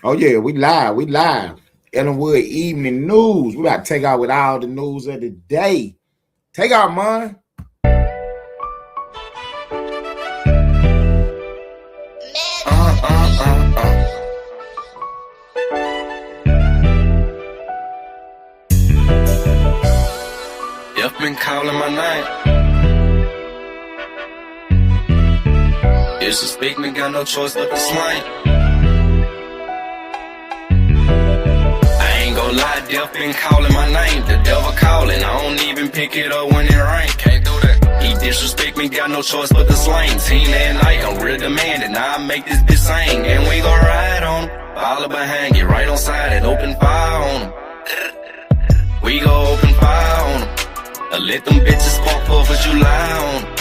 Oh yeah, we live. We live. Ellenwood evening news. We about to take out with all the news of the day. Take out, man. You've been calling my name. Disrespect me, got no choice but to slang. I ain't gon' lie, Death been calling my name. The devil calling, I don't even pick it up when it rain. Can't do that. He disrespect me, got no choice but to slang. Team that night, I'm real demanding. Now I make this bitch sing, and we gon' ride on him. Follow behind, get right on side and open fire on him. We gon' open fire on him. Let them bitches spark for you lie on 'em.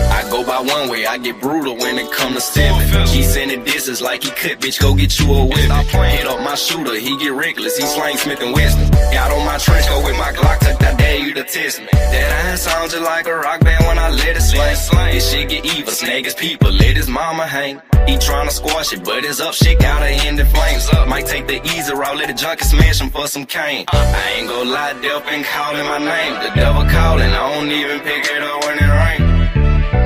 I go by one way, I get brutal when it come to stepping. He sending disses like he could, bitch, go get you a whip. Hit up my shooter, he get reckless, he slang Smith and Wesson. Got on my trench coat with my Glock, tucked, I dare you to test me. That iron sound just like a rock band when I let it slang. This shit get evil, snag his people, let his mama hang. He tryna squash it, but his up shit gotta end in flames. Might take the easy route, let the junkie smash him for some cane. I ain't gon' lie, Death been calling my name. The devil calling, I don't even pick it up when it rain.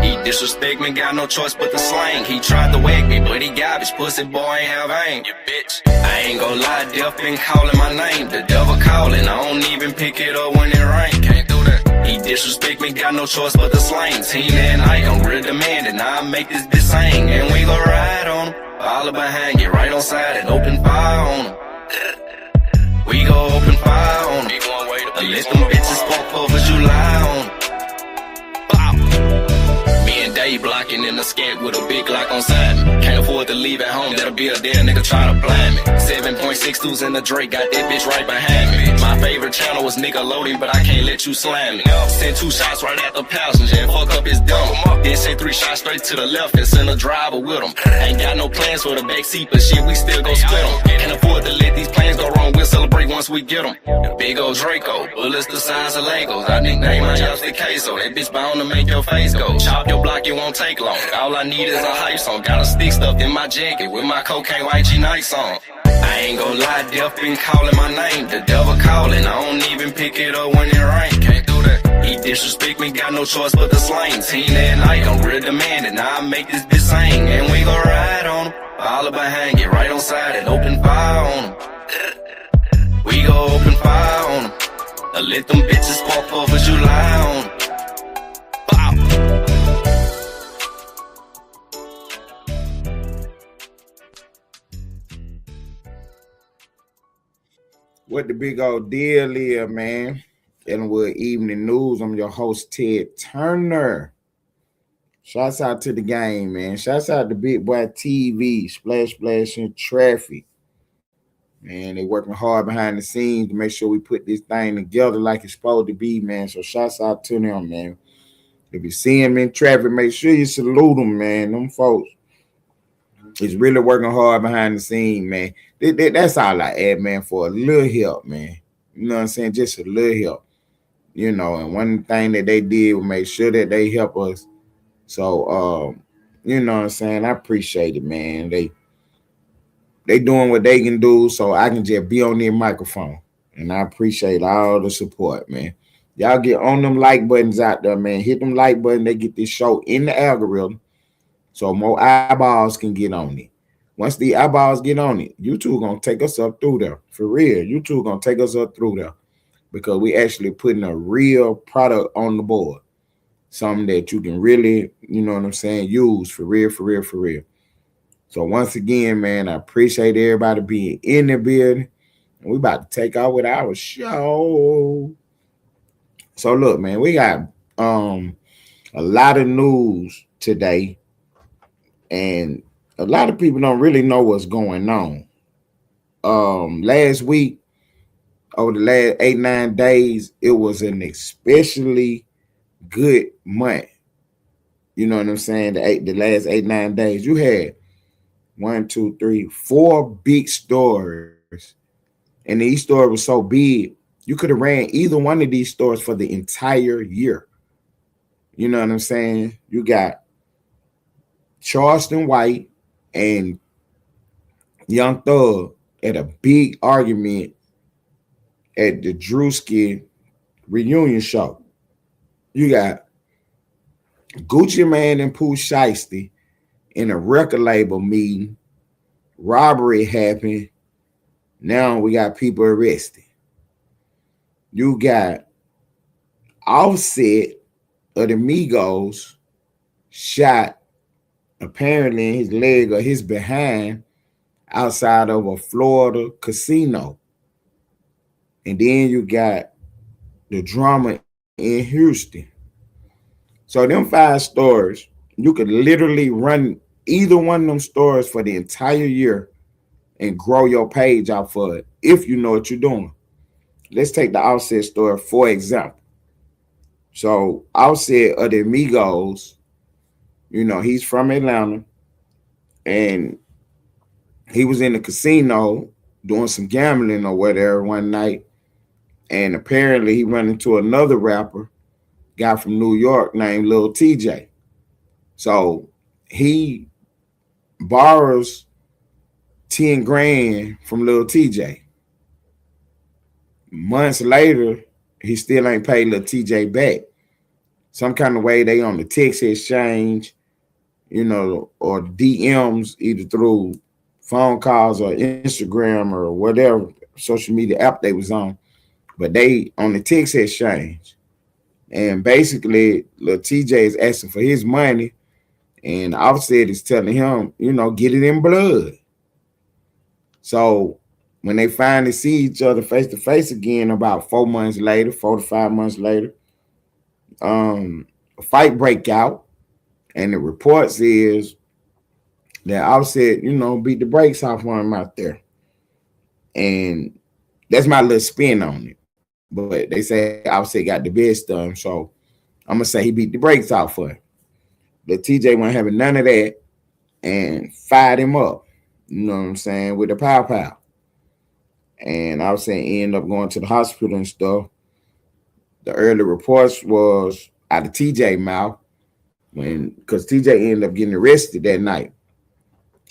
He disrespect me, got no choice but to slang. He tried to whack me, but he garbage, pussy boy ain't have aim. You bitch. I ain't gon' lie, Death been calling my name. The devil calling, I don't even pick it up when it rain. Can't do that. He disrespect me, got no choice but to slang. Team that night, I'm real demanding. Now I make this bitch sing, and we gon' ride on him. Follow behind, get right on side and open fire on him. We gon' open fire on him. Let them bitches spark for you lie on him. Day blocking in the skank with a big Glock on side me. Can't afford to leave at home, that'll be a dead nigga try to blind me. 7.62s in the Drake, got that bitch right behind me. My favorite channel was Nickelodeon, but I can't let you slam me. Send 2 shots right at the passenger and fuck up his dumb. Then send 3 shots straight to the left and send a driver with him. Ain't got no plans for the backseat, but shit, we still gon' split them. Can't afford to let these plans go wrong, we'll celebrate once we get them. Big old Draco, bullets the size of Legos. I nickname my house the queso, that bitch bound to make your face go. Chop your block, it won't take long. All I need is a hype song. Got a stick stuffed in my jacket with my cocaine white G Nights on. I ain't gon' lie, Death been calling my name. The devil calling, I don't even pick it up when it rain. Can't do that. He disrespect me, got no choice but to slang. Team that night, I'm real demanding. Now I make this bitch sing, and we gon' ride on him. Follow behind, get right on side and open fire on him. We gon' open fire on him. Let them bitches spark for you lie on him. What the big old deal is, man? Ellenwood Evening News. I'm your host, Ted Turner. Shouts out to the game, man. Shouts out to Big Boy TV, Splash Splash and Traffic. Man, they working hard behind the scenes to make sure we put this thing together like it's supposed to be, man. So shouts out to them, man. If you see them in traffic, make sure you salute them, man. Them folks is really working hard behind the scene, man. That's all I add, man, for a little help, man. You know what I'm saying? Just a little help. You know, and one thing that they did was make sure that they help us. So, you know what I'm saying? I appreciate it, man. They doing what they can do, so I can just be on their microphone. And I appreciate all the support, man. Y'all get on them like buttons out there, man. Hit them like button. They get this show in the algorithm so more eyeballs can get on it. Once the eyeballs get on it, YouTube gonna take us up through there. For real, YouTube gonna take us up through there because we actually putting a real product on the board. Something that you can really, you know what I'm saying, use for real, for real, for real. So once again, man, I appreciate everybody being in the building. And we about to take out with our show. So look, man, we got a lot of news today. And a lot of people don't really know what's going on. Last week, over the last 8-9 days, it was an especially good month. You know what I'm saying? The last 8-9 days, you had 1, 2, 3, 4 big stores, and these stores were so big you could have ran either one of these stores for the entire year. You know what I'm saying? You got Charleston White and Young Thug at a big argument at the Drewski reunion show. You got Gucci Man and Pooh Shiesty in a record label meeting. Robbery happened. Now we got people arrested. You got Offset of the Migos shot apparently in his leg or his behind outside of a Florida casino. And then you got the drama in Houston. So them 5 stories, you could literally run either one of them stories for the entire year and grow your page out for it if you know what you're doing. Let's take the Offset story for example. So Offset of the Migos, he's from Atlanta, and he was in the casino doing some gambling or whatever one night, and apparently he ran into another rapper, guy from New York named Lil TJ. So he borrows 10 grand from Lil TJ. Months later, he still ain't paid Lil TJ back. Some kind of way they on the text exchange, or DMs either through phone calls or Instagram or whatever social media app they was on. But they on the text exchange. And basically, Lil TJ is asking for his money, and Offset is telling him, get it in blood. So when they finally see each other face to face again about 4 to 5 months later, a fight break out, and the reports is that Offset, beat the brakes off on him out there. And that's my little spin on it. But they say Offset got the best of him, so I'm gonna say he beat the brakes off for him. But TJ wasn't having none of that and fired him up. You know what I'm saying? With the pow. And Offset ended up going to the hospital and stuff. The early reports was out of TJ mouth because TJ ended up getting arrested that night.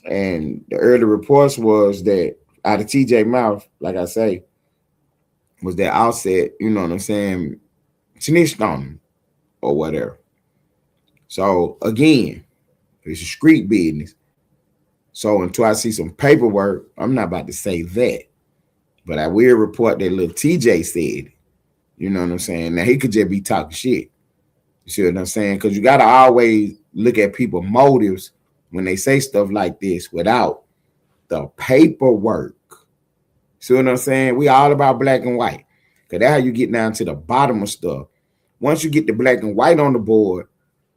And the early reports was that out of TJ mouth, like I say, was that Offset, snitched on him or whatever. So again, it's a street business. So until I see some paperwork, I'm not about to say that. But I will report that little TJ said, you know what I'm saying? Now he could just be talking shit. You see what I'm saying? Because you got to always look at people's motives when they say stuff like this without the paperwork. See what I'm saying? We all about black and white. Because that's how you get down to the bottom of stuff. Once you get the black and white on the board,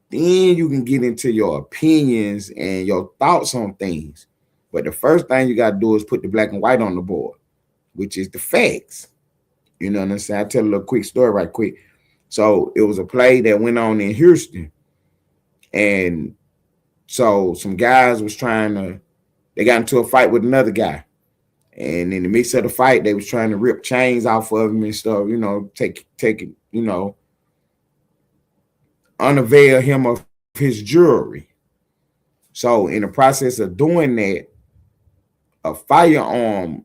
then you can get into your opinions and your thoughts on things. But the first thing you got to do is put the black and white on the board, which is the facts. You know what I'm saying? I'll tell a little quick story right quick. So it was a play that went on in Houston. And so some guys they got into a fight with another guy. And in the midst of the fight, they was trying to rip chains off of him and stuff, take it, unavail him of his jewelry. So in the process of doing that, a firearm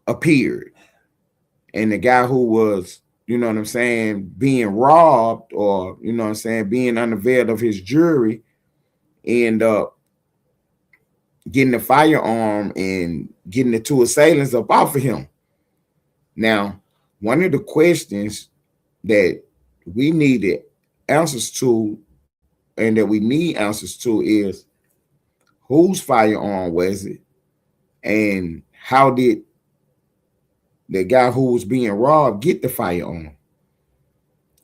appeared. And the guy who was, being robbed or, being unavailed of his jewelry ended up getting the firearm and getting the 2 assailants up off of him. Now, one of the questions that we needed answers to and that we need answers to is whose firearm was it and how did the guy who was being robbed get the firearm?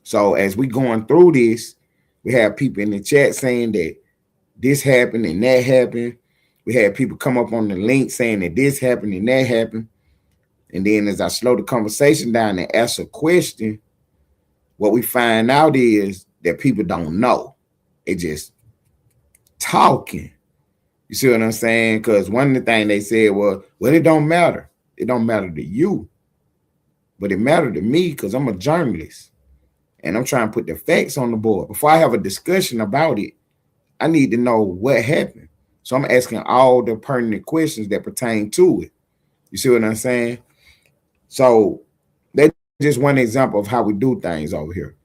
So as we going through this, we have people in the chat saying that this happened and that happened. We had people come up on the link saying that this happened and that happened. And then as I slow the conversation down and ask a question, what we find out is that people don't know. They just talking. You see what I'm saying? Because one of the things they said was, well, it don't matter. It don't matter to you. But it mattered to me because I'm a journalist. And I'm trying to put the facts on the board. Before I have a discussion about it, I need to know what happened. So I'm asking all the pertinent questions that pertain to it. You see what I'm saying? So that's just one example of how we do things over here.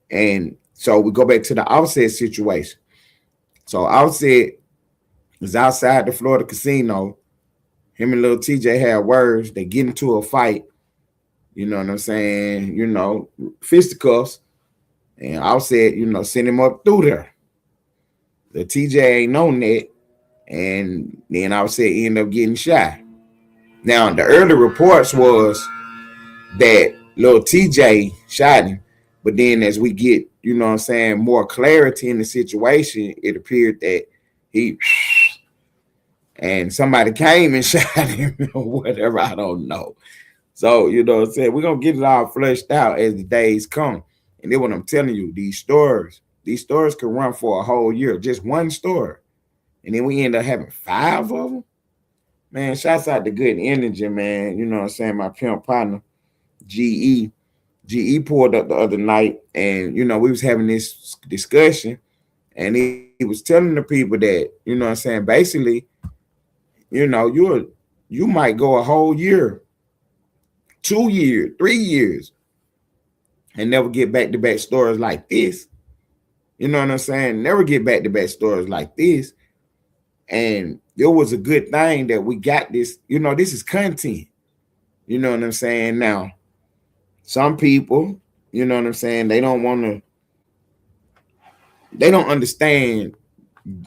And so we go back to the Offset situation. So Offset is outside the Florida casino. Him and little TJ had words. They get into a fight. You know what I'm saying? Fisticuffs. And Offset, send him up through there. The TJ ain't known that. And then Offset end up getting shot. Now, the early reports was that little TJ shot him. But then as we get, more clarity in the situation, it appeared that he and somebody came and shot him or whatever. I don't know. So, we're going to get it all fleshed out as the days come. And then what I'm telling you, these stories can run for a whole year, just one story. And then we end up having 5 of them. Man, shouts out to Good Energy, man. You know what I'm saying? My pimp partner, GE. GE pulled up the other night, and, we was having this discussion, and he was telling the people that, basically, you might go a whole year, 2 years, 3 years, and never get back-to-back stories like this. You know what I'm saying? Never get back-to-back stories like this. And it was a good thing that we got this. This is content. You know what I'm saying? Now, some people, they don't understand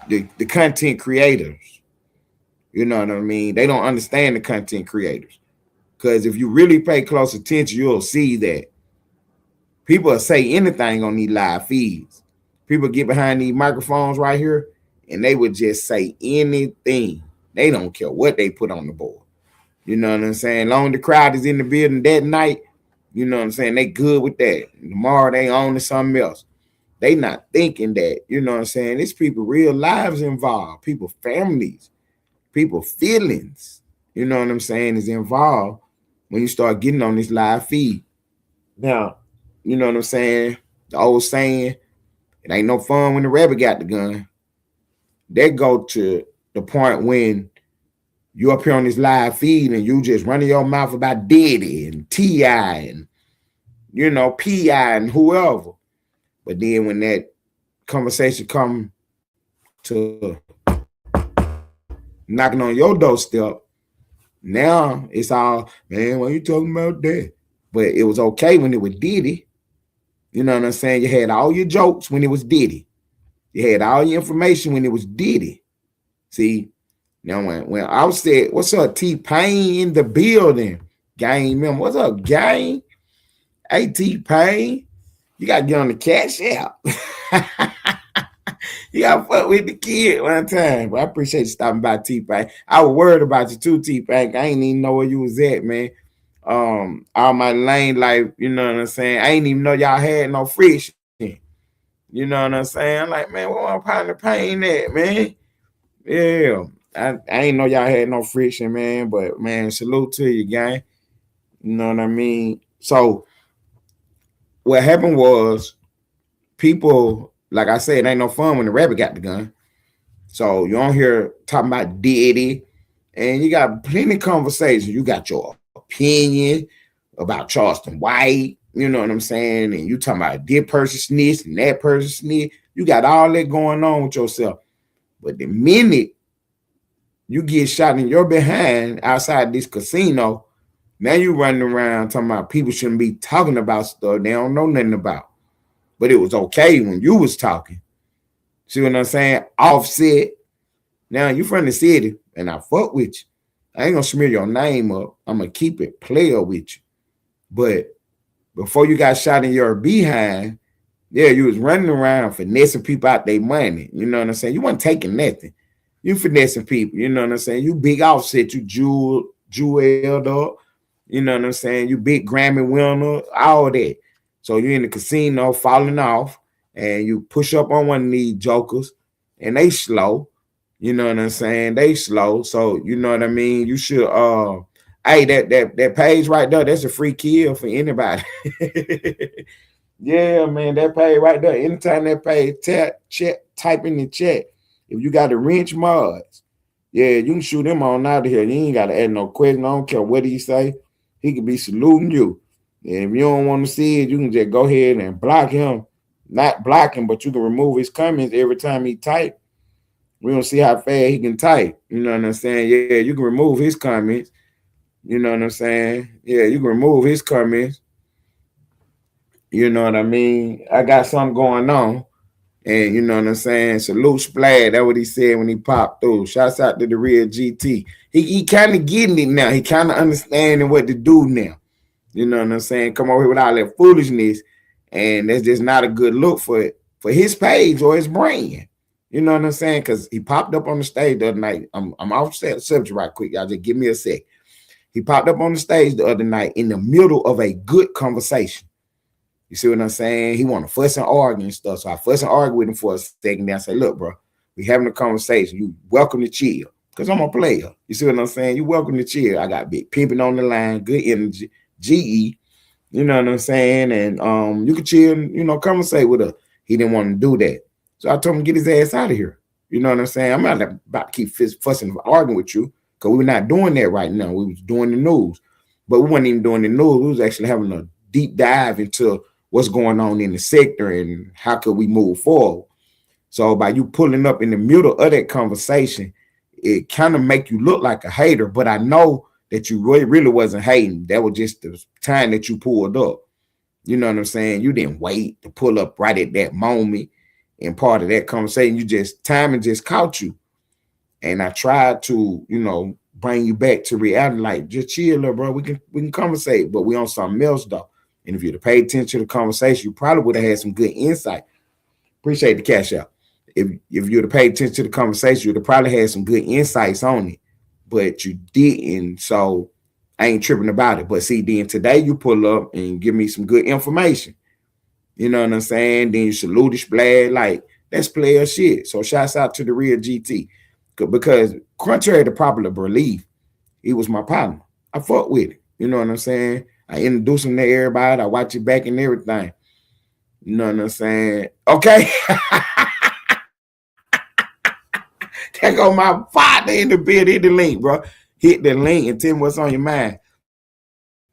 the content creators. You know what I mean? They don't understand the content creators. Because if you really pay close attention, you'll see that people will say anything on these live feeds. People get behind these microphones right here, and they would just say anything. They don't care what they put on the board. You know what I'm saying? Long the crowd is in the building that night, you know what I'm saying? They good with that. Tomorrow they on to something else. They not thinking that, you know what I'm saying? It's people real lives involved, people families, people feelings, you know what I'm saying, is involved when you start getting on this live feed. Now, you know what I'm saying? The old saying, it ain't no fun when the rabbit got the gun. That go to the point when you up here on this live feed and you just running your mouth about Diddy and T.I. and, P.I. and whoever. But then when that conversation come to knocking on your doorstep, now it's all, man, what are you talking about that? But it was okay when it was Diddy. You know what I'm saying? You had all your jokes when it was Diddy. You had all your information when it was Diddy. See, now when I said, what's up, T-Pain in the building? Gang member, what's up, gang? Hey, T-Pain, you got to get on the cash app. You got to fuck with the kid one time. But I appreciate you stopping by, T-Pain. I was worried about you too, T-Pain. I ain't even know where you was at, man. All my lane life, you know what I'm saying? I ain't even know y'all had no friction. You know what I'm saying? I'm like, man, where my partner Pain at, man? Yeah. I ain't know y'all had no friction, man. But, man, salute to you, gang. You know what I mean? So, what happened was people, like I said, it ain't no fun when the rabbit got the gun. So, you on here talking about Diddy, and you got plenty of conversations. You got your opinion about Charleston White, you know what I'm saying? And you talking about this person snitched and that person snitched. You got all that going on with yourself. But the minute you get shot in your behind outside this casino, now you running around talking about people shouldn't be talking about stuff they don't know nothing about. But it was okay when you was talking. See what I'm saying? Offset. Now you from the city, and I fuck with you. I ain't gonna smear your name up. I'm gonna keep it player with you. But before you got shot in your behind, yeah, you was running around finessing people out their money. You know what I'm saying? You wasn't taking nothing. You finessing people. You know what I'm saying? You big Offset. You jeweled up. You know what I'm saying? You big Grammy winner. All that. So you in the casino falling off, and you push up on one of these jokers, and they slow. You know what I'm saying? They slow. So you know what I mean? You should hey, that page right there, that's a free kill for anybody. Yeah, man, that page right there. Anytime that page type in the chat, If you got the wrench mods, yeah, you can shoot him on out of here. You ain't got to add no question. I don't care what he say. He could be saluting you. And if you don't want to see it, you can just go ahead and block him. Not block him, but you can remove his comments every time he type. We don't see how fast he can type. You know what I'm saying? Yeah, you can remove his comments. You know what I'm saying? Yeah, you can remove his comments. You know what I mean? I got something going on. And you know what I'm saying? Salute Splash. That's what he said when he popped through. Shouts out to the real GT. He kind of getting it now. He kind of understanding what to do now. You know what I'm saying? Come over here with all that foolishness. And that's just not a good look for his page or his brand. You know what I'm saying? Because he popped up on the stage the other night. I'm off subject right quick. Y'all just give me a sec. He popped up on the stage the other night in the middle of a good conversation. You see what I'm saying? He want to fuss and argue and stuff. So I fuss and argue with him for a second. Then I say, look, bro, we having a conversation. You welcome to chill. Because I'm a player. You see what I'm saying? You welcome to chill. I got big pimping on the line, good energy, GE. You know what I'm saying? And you can chill, conversate with her. He didn't want to do that. So I told him to get his ass out of here. You know what I'm saying? I'm not about to keep fussing and arguing with you because we're not doing that right now. We was doing the news. But we weren't even doing the news. We was actually having a deep dive into what's going on in the sector and how could we move forward. So by you pulling up in the middle of that conversation, it kind of make you look like a hater. But I know that you really wasn't hating. That was just the time that you pulled up. You know what I'm saying? You didn't wait to pull up right at that moment. And part of that conversation, you just timing just caught you. And I tried to, bring you back to reality. Like, just chill, little bro. We can conversate, but we on something else though. And if you'd have paid attention to the conversation, you probably would have had some good insight. Appreciate the cash out. If you'd have paid attention to the conversation, you'd have probably had some good insights on it. But you didn't. So I ain't tripping about it. But see, then today you pull up and give me some good information. You know what I'm saying? Then you salute the splash. Like, that's player shit. So shouts out to the real GT. Because contrary to popular belief, he was my partner. I fuck with it. You know what I'm saying? I introduce him to everybody. I watch it back and everything. You know what I'm saying? Okay. There go my partner in the bed. Hit the link, bro. Hit the link and tell me what's on your mind.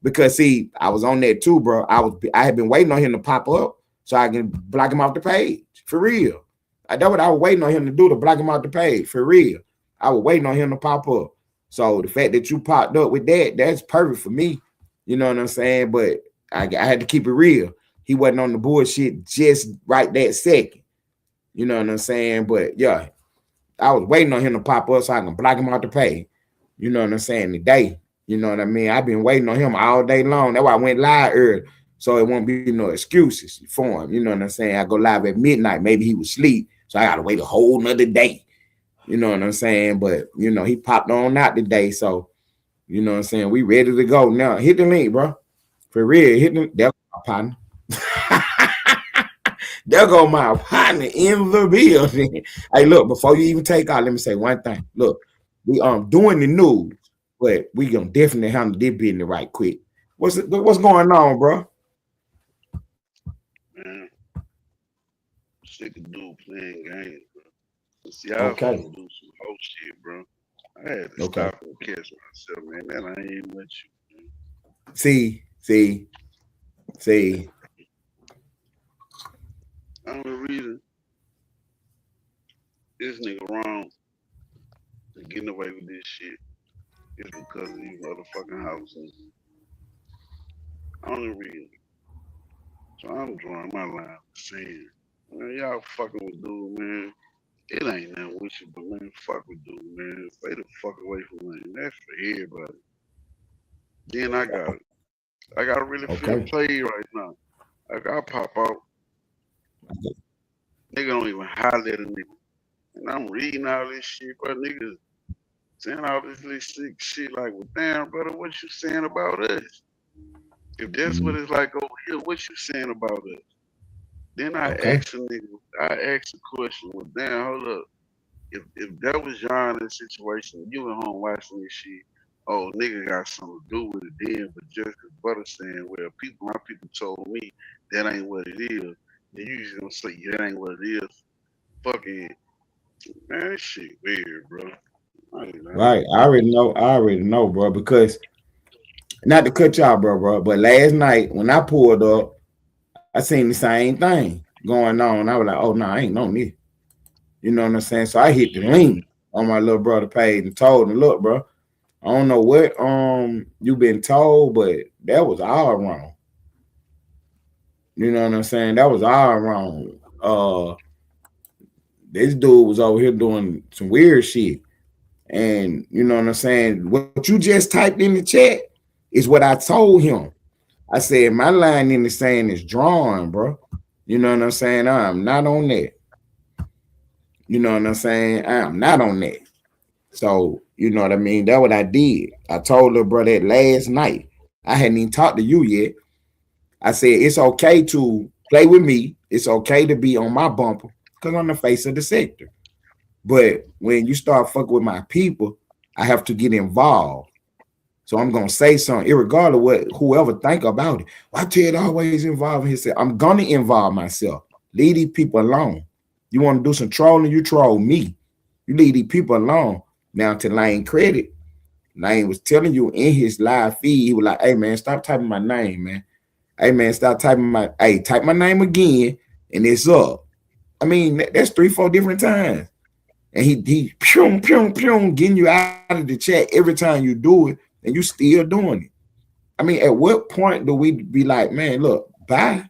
Because see, I was on that too, bro. I had been waiting on him to pop up so I can block him off the page. For real. That's what I was waiting on him to do, to block him off the page. For real. I was waiting on him to pop up. So the fact that you popped up with that, that's perfect for me. You know what I'm saying? But I had to keep it real. He wasn't on the bullshit just right that second. You know what I'm saying? But yeah, I was waiting on him to pop up so I can block him out the pay. You know what I'm saying? Today. You know what I mean? I've been waiting on him all day long. That's why I went live early. So it won't be no excuses for him. You know what I'm saying? I go live at midnight. Maybe he was asleep. So I gotta wait a whole nother day. You know what I'm saying? But he popped on out today. So you know what I'm saying? We ready to go now. Hit the link, bro. For real. Hit the there go my partner. There go my partner in the building. Hey, look, before you even take out, let me say one thing. Look, we doing the news, but we gonna definitely handle this business right quick. What's going on, bro? Man, sick of dude playing games, bro. See, I was Okay. finna do some whole shit, bro. I had to Okay. stop and catch myself, man. That I ain't with you, man. See. Only reason this nigga wrong for getting away with this shit is because of these motherfucking houses. Only reason. So I'm drawing my line saying, man, y'all fucking with dude, man. It ain't nothing with you, but man, fuck with dude, man. Stay the fuck away from me. That's for everybody. Then I got really feel Okay. played right now. Like I pop out, nigga don't even holler at a nigga. And I'm reading all this shit, but niggas saying all this little sick shit like, well, damn, brother, what you saying about us? If that's what Mhm. it's like over here, what you saying about us? Then Okay. I ask a question, well, damn, hold up. If that was John in the situation, you at home watching this shit, oh, nigga got something to do with it then, but just cause brother saying, well, my people told me that ain't what it is, then you just gonna say, that ain't what it is. Fucking Man, this shit weird, bro. Right. I already know, bro. Because not to cut y'all, bro. But last night when I pulled up, I seen the same thing going on. I was like, oh no, I ain't on this. You know what I'm saying? So I hit the link on my little brother page and told him, look, bro, I don't know what you been told, but that was all wrong. You know what I'm saying? That was all wrong. This dude was over here doing some weird shit. And you know what I'm saying? What you just typed in the chat is what I told him. I said my line in the sand is drawn, bro. You know what I'm saying? I'm not on that. You know what I'm saying? I'm not on that. So, you know what I mean? That's what I did. I told her, bro, that last night. I hadn't even talked to you yet. I said, it's okay to play with me. It's okay to be on my bumper because I'm the face of the sector. But when you start fucking with my people, I have to get involved. So I'm gonna say something, irregardless of what whoever think about it. Why Ted always involving himself? I'm gonna involve myself. Leave these people alone. You want to do some trolling, you troll me. You leave these people alone. Now to Lane credit, Lane was telling you in his live feed, he was like, hey man, stop typing my name, man. Hey man, stop typing type my name again, and it's up. I mean, that's 3-4 different times. And he pew, pew, pew, getting you out of the chat every time you do it, and you still doing it. I mean, at what point do we be like, man, look, bye?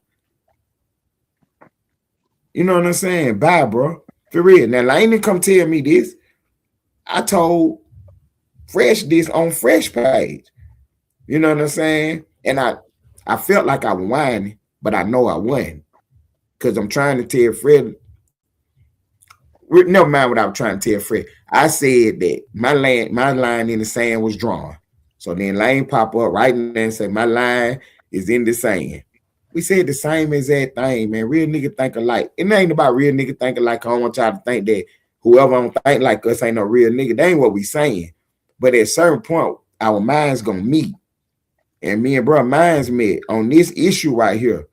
You know what I'm saying? Bye, bro. For real. Now, Lane didn't come tell me this. I told Fresh this on Fresh page. You know what I'm saying? And I felt like I was whining, but I know I wasn't. Because I'm trying to tell Fred, never mind what I was trying to tell Fred. I said that my line in the sand was drawn. So then Lane pop up right there and say, my line is in the sand. We said the same exact thing, man. Real nigga think alike. It ain't about real nigga think alike. I don't want y'all to think that whoever don't think like us ain't no real nigga. That ain't what we saying. But at a certain point, our minds gonna meet. And me and bro minds met on this issue right here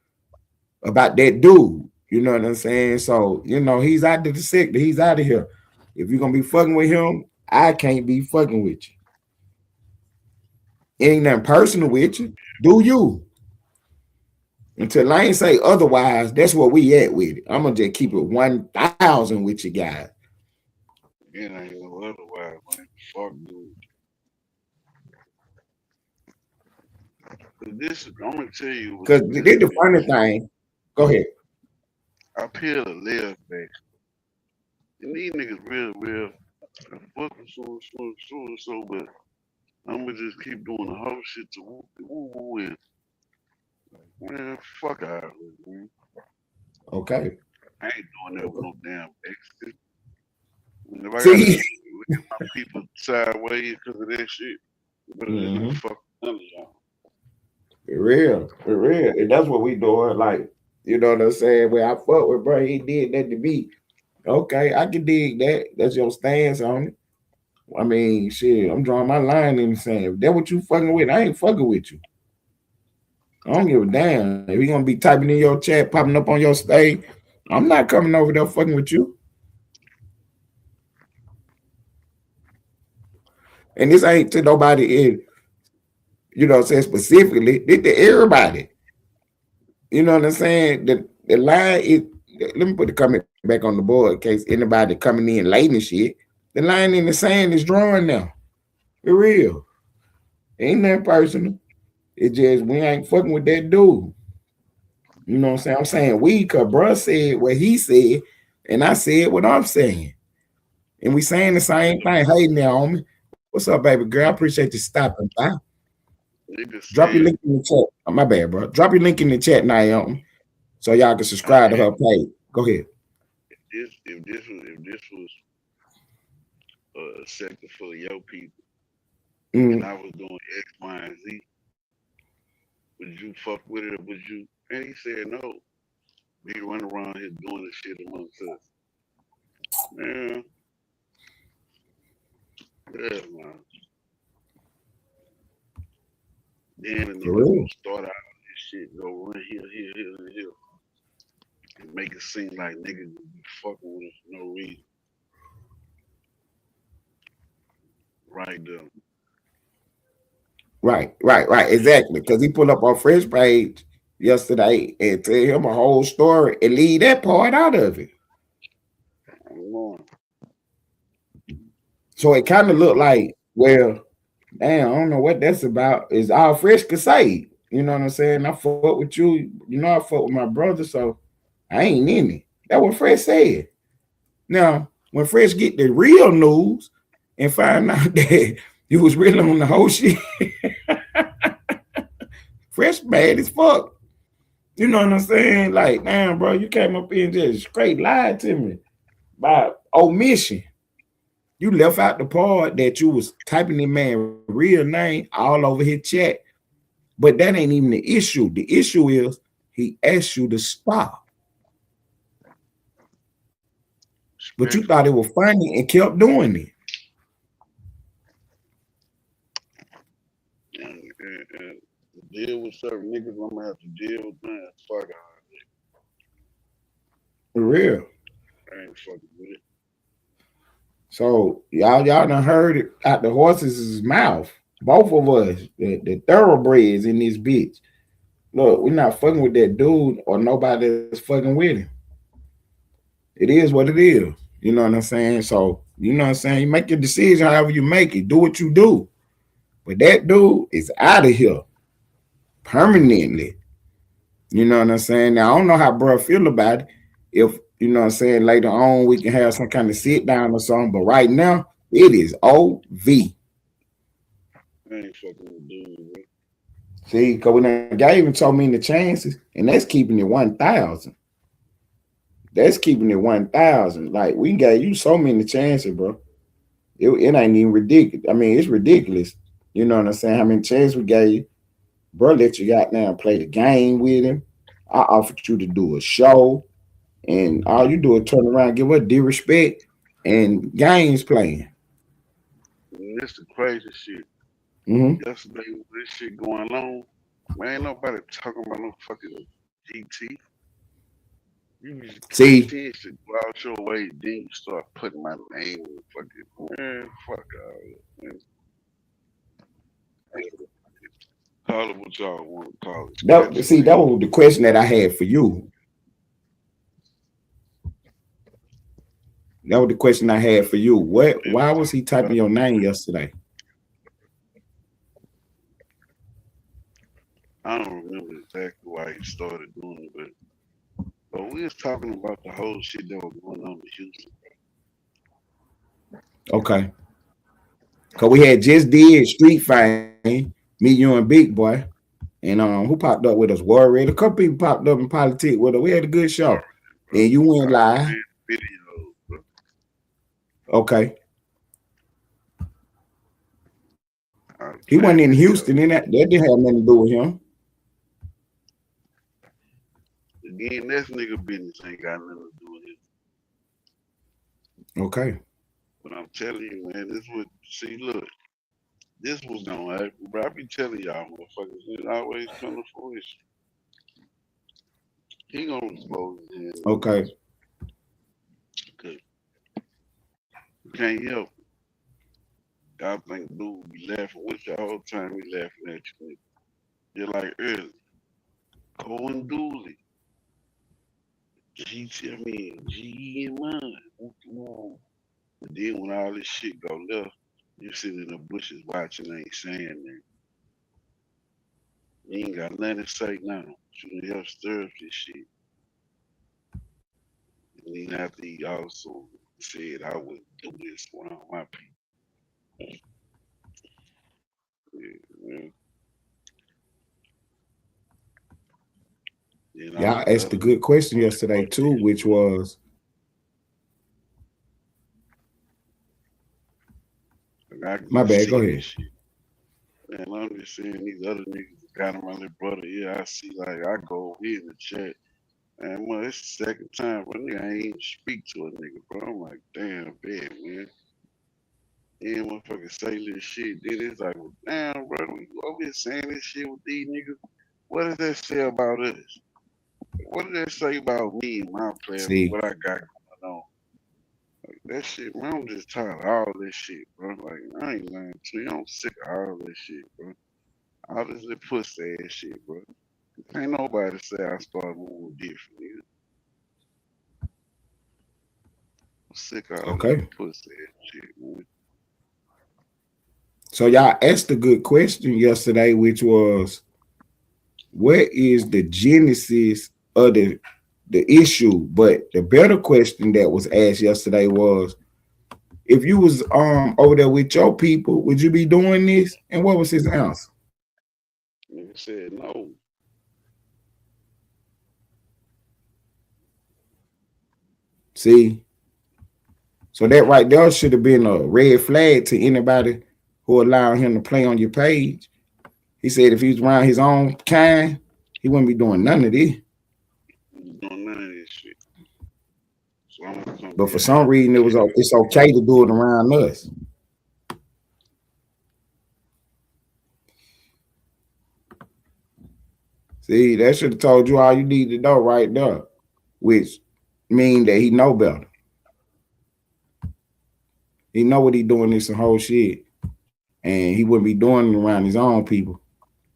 about that dude. You know what I'm saying? So, you know, he's out of the sector. He's out of here. If you're gonna be fucking with him, I can't be fucking with you. Ain't nothing personal with you. Do you? Until I ain't say otherwise, that's where we at with it. I'm gonna just keep it 1,000 with you guys. It ain't no otherwise, man. Fuck dude. This, I'm gonna tell you what Because this this the funny is. thing. Go ahead. I peel a left back. And these niggas real fucking so, but I'm gonna just keep doing the whole shit to woo and man, fuck out of it, man. Okay. I ain't doing that with no damn exit. And if I gotta See, look at my people sideways because of that shit, you better let me fuck none of y'all. for real. And that's what we doing. Like, you know what I'm saying? When I fuck with bro, he did that to me. Okay, I can dig that. That's your stance on it. I mean, shit, I'm drawing my line in the sand. If that what you fucking with, I ain't fucking with you. I don't give a damn. If you gonna be typing in your chat, popping up on your stage, I'm not coming over there fucking with you. And this ain't to nobody in, you know what I'm saying, specifically. This to everybody. You know what I'm saying? The line is, let me put the comment back on the board in case anybody coming in late and shit. The line in the sand is drawing now. For real. Ain't that personal. It just we ain't fucking with that dude. You know what I'm saying? I'm saying we, cause bruh said what he said, and I said what I'm saying. And we saying the same thing. Hey Naomi, what's up, baby girl? I appreciate you stopping by. Niggas Drop your said, link in the chat. Oh, my bad, bro. Drop your link in the chat, Naomi, so y'all can I subscribe to asked her page. Go ahead. if this was a sector full of your people and Mm, I was doing X, Y, and Z, would you fuck with it or would you? And he said no. We run around here doing this shit amongst us. Man, yeah, man. Then a for nigga real. gonna start out this shit, go run here, and make it seem like niggas be fucking with us for no reason. right there. Right. Exactly. Because he put up on Fresh page yesterday and tell him a whole story and leave that part out of it. So it kind of looked like, well, damn, I don't know what that's about. Is all Fresh could say. You know what I'm saying? I fuck with you. You know, I fuck with my brother, so I ain't in it. That's what Fresh said. Now, when Fresh get the real news and find out that you was really on the whole shit, Fresh mad as fuck. You know what I'm saying? Like, damn, bro, you came up here and just straight lied to me by omission. You left out the part that you was typing the man real name all over his chat. But that ain't even the issue. The issue is he asked you to stop. But you thought it was funny and kept doing it. And deal with certain niggas, I'm gonna have to deal with them. Fuck all that. For real. I ain't fucking with it. So y'all done heard it out the horse's mouth. Both of us, the thoroughbreds in this bitch. Look, we're not fucking with that dude or nobody that's fucking with him. It is what it is. You know what I'm saying? So, you know what I'm saying? You make your decision however you make it. Do what you do. But that dude is out of here permanently. You know what I'm saying? Now, I don't know how bro feel about it. If, you know what I'm saying, later on we can have some kind of sit down or something. But right now, it is OV. I ain't fucking with dude, bro. See, because when the guy even told me the chances, and that's keeping it 1,000. That's keeping it 1,000. Like, we gave you so many chances, bro. It ain't even ridiculous. I mean, it's ridiculous. You know what I'm saying? How many chances we gave you? Bro, let you got now and play the game with him. I offered you to do a show, and all you do is turn around, give her disrespect, and games playing. And this the crazy shit. Mm-hmm. Yesterday, with this shit going on, man, ain't nobody talking about no fucking GT. You just See, to go out your way, then you start putting my name in the fucking, man, fuck all that, man. Call it what y'all want to call it. that was the question that I had for you. That was the question I had for you. Why was he typing your name yesterday? I don't remember exactly why he started doing it, but we was talking about the whole shit that was going on in Houston. Okay. Because we had just did Street Fame, me, you, and Big Boy. And who popped up with us? Warrior. A couple people popped up in politics with us. We had a good show. And you went live. Videos, bro. Okay. He wasn't in Houston, and that didn't have nothing to do with him. Again, that nigga business ain't got nothing to do with it. Okay. But I'm telling you, man, look, this was gonna happen, bro. I be telling y'all motherfuckers, it always come to fruition. He gonna expose his head. Okay. Cause you can't help it. Y'all think dude be laughing with you the whole time he laughing at you. You're like early. Cole and Dooley. G and mine. But then when all this shit go left, you sitting in the bushes watching, ain't saying nothing. You ain't got nothing to say now. You done help stir up this shit. And then after he also said I would do this around my people. Yeah, Y'all asked a good question yesterday too, which was my bad. Go ahead. Man, I'm just saying these other niggas got him on their brother. Yeah, I see. Like I go over here in the chat, and well, it's the second time, but nigga, I ain't even speak to a nigga, bro. I'm like, damn, bad man. And motherfucker say this shit. Then it's like, well, damn, bro, we over here saying this shit with these niggas. What does that say about us? What does that say about me and my plan? What I got going on? That shit, man, I'm just tired of all this shit, bro. Like, I ain't lying to you. I'm sick of all this shit, bro. All this little pussy ass shit, bro. Ain't nobody say I started moving different, nigga. I'm sick of all this Okay. pussy ass shit, man. So y'all asked a good question yesterday, which was, what is the genesis of the issue? But the better question that was asked yesterday was, if you was over there with your people, would you be doing this? And what was his answer? Nigga said no. See, so that right there should have been a red flag to anybody who allowed him to play on your page. He said if he was around his own kind, he wouldn't be doing none of this. You doing none of this shit. So I'm gonna come But for here some and reason, it's okay to do it around us. See, that should have told you all you need to know right there, which mean that he know better. He know what he doing this and whole shit, and he wouldn't be doing it around his own people.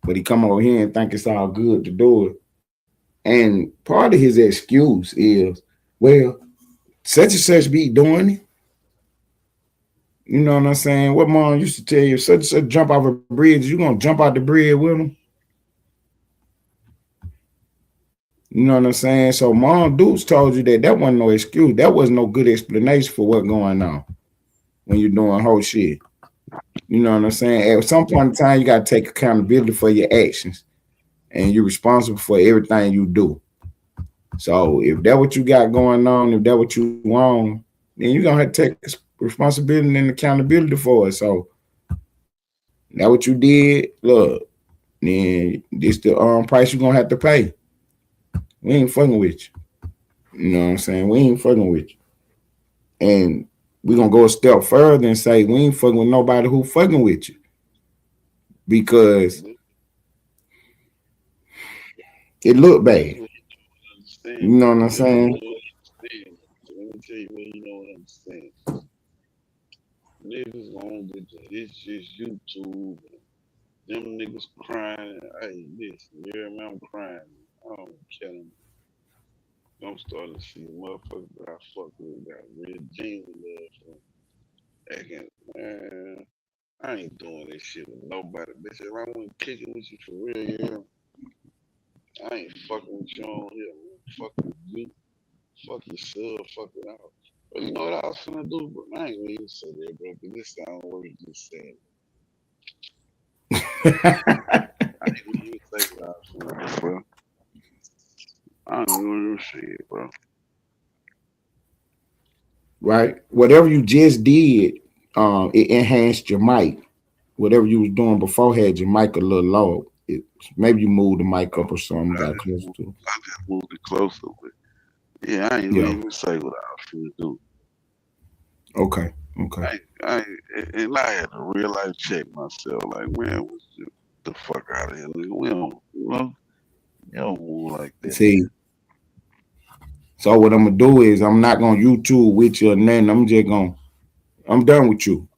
But he come over here and think it's all good to do it. And part of his excuse is, well, such and such be doing it. You know what I'm saying? What mom used to tell you, such and such jump off a bridge, you gonna jump out the bridge with them. You know what I'm saying? So Mom Dukes told you that wasn't no excuse. That was no good explanation for what going on when you're doing whole shit. You know what I'm saying? At some point in time, you got to take accountability for your actions, and you're responsible for everything you do. So if that what you got going on, if that what you want, then you're gonna have to take responsibility and accountability for it. So that what you did, look, then this the price you're gonna have to pay. We ain't fucking with you. You know what I'm saying? We ain't fucking with you. And we're gonna go a step further and say we ain't fucking with nobody who fucking with you. Because it look bad. You understand. know what I'm You don't saying? understand. So let me tell you what you don't understand. Niggas on it's just YouTube. Them niggas crying. Hey, listen, you hear me? I'm crying. I don't care. I'm starting to see motherfuckers that I fuck with got real genuine love for acting. Man, I ain't doing this shit with nobody. Bitch, if I want to kick it with you for real, yeah, I ain't fucking with you on here. Man. Fuck with you. Fuck your sub. Fuck it out. But you know what I was finna do, bro? I ain't gonna even say that, bro, because this sound what you just said. I ain't gonna even say what I was finna do, bro. I ain't gonna even say it, bro. Right? Whatever you just did, it enhanced your mic. Whatever you was doing before had your mic a little low. Maybe you moved the mic up or something, got close to it. I just moved it closer, but yeah, I ain't gonna Yeah. even say what I was finna do. Okay. Okay. And I had to real life check myself. Like, man, what's the fuck out of here, nigga? We don't, you don't move like that. See, so what I'm gonna do is I'm not gonna YouTube with you or nothing. I'm done with you.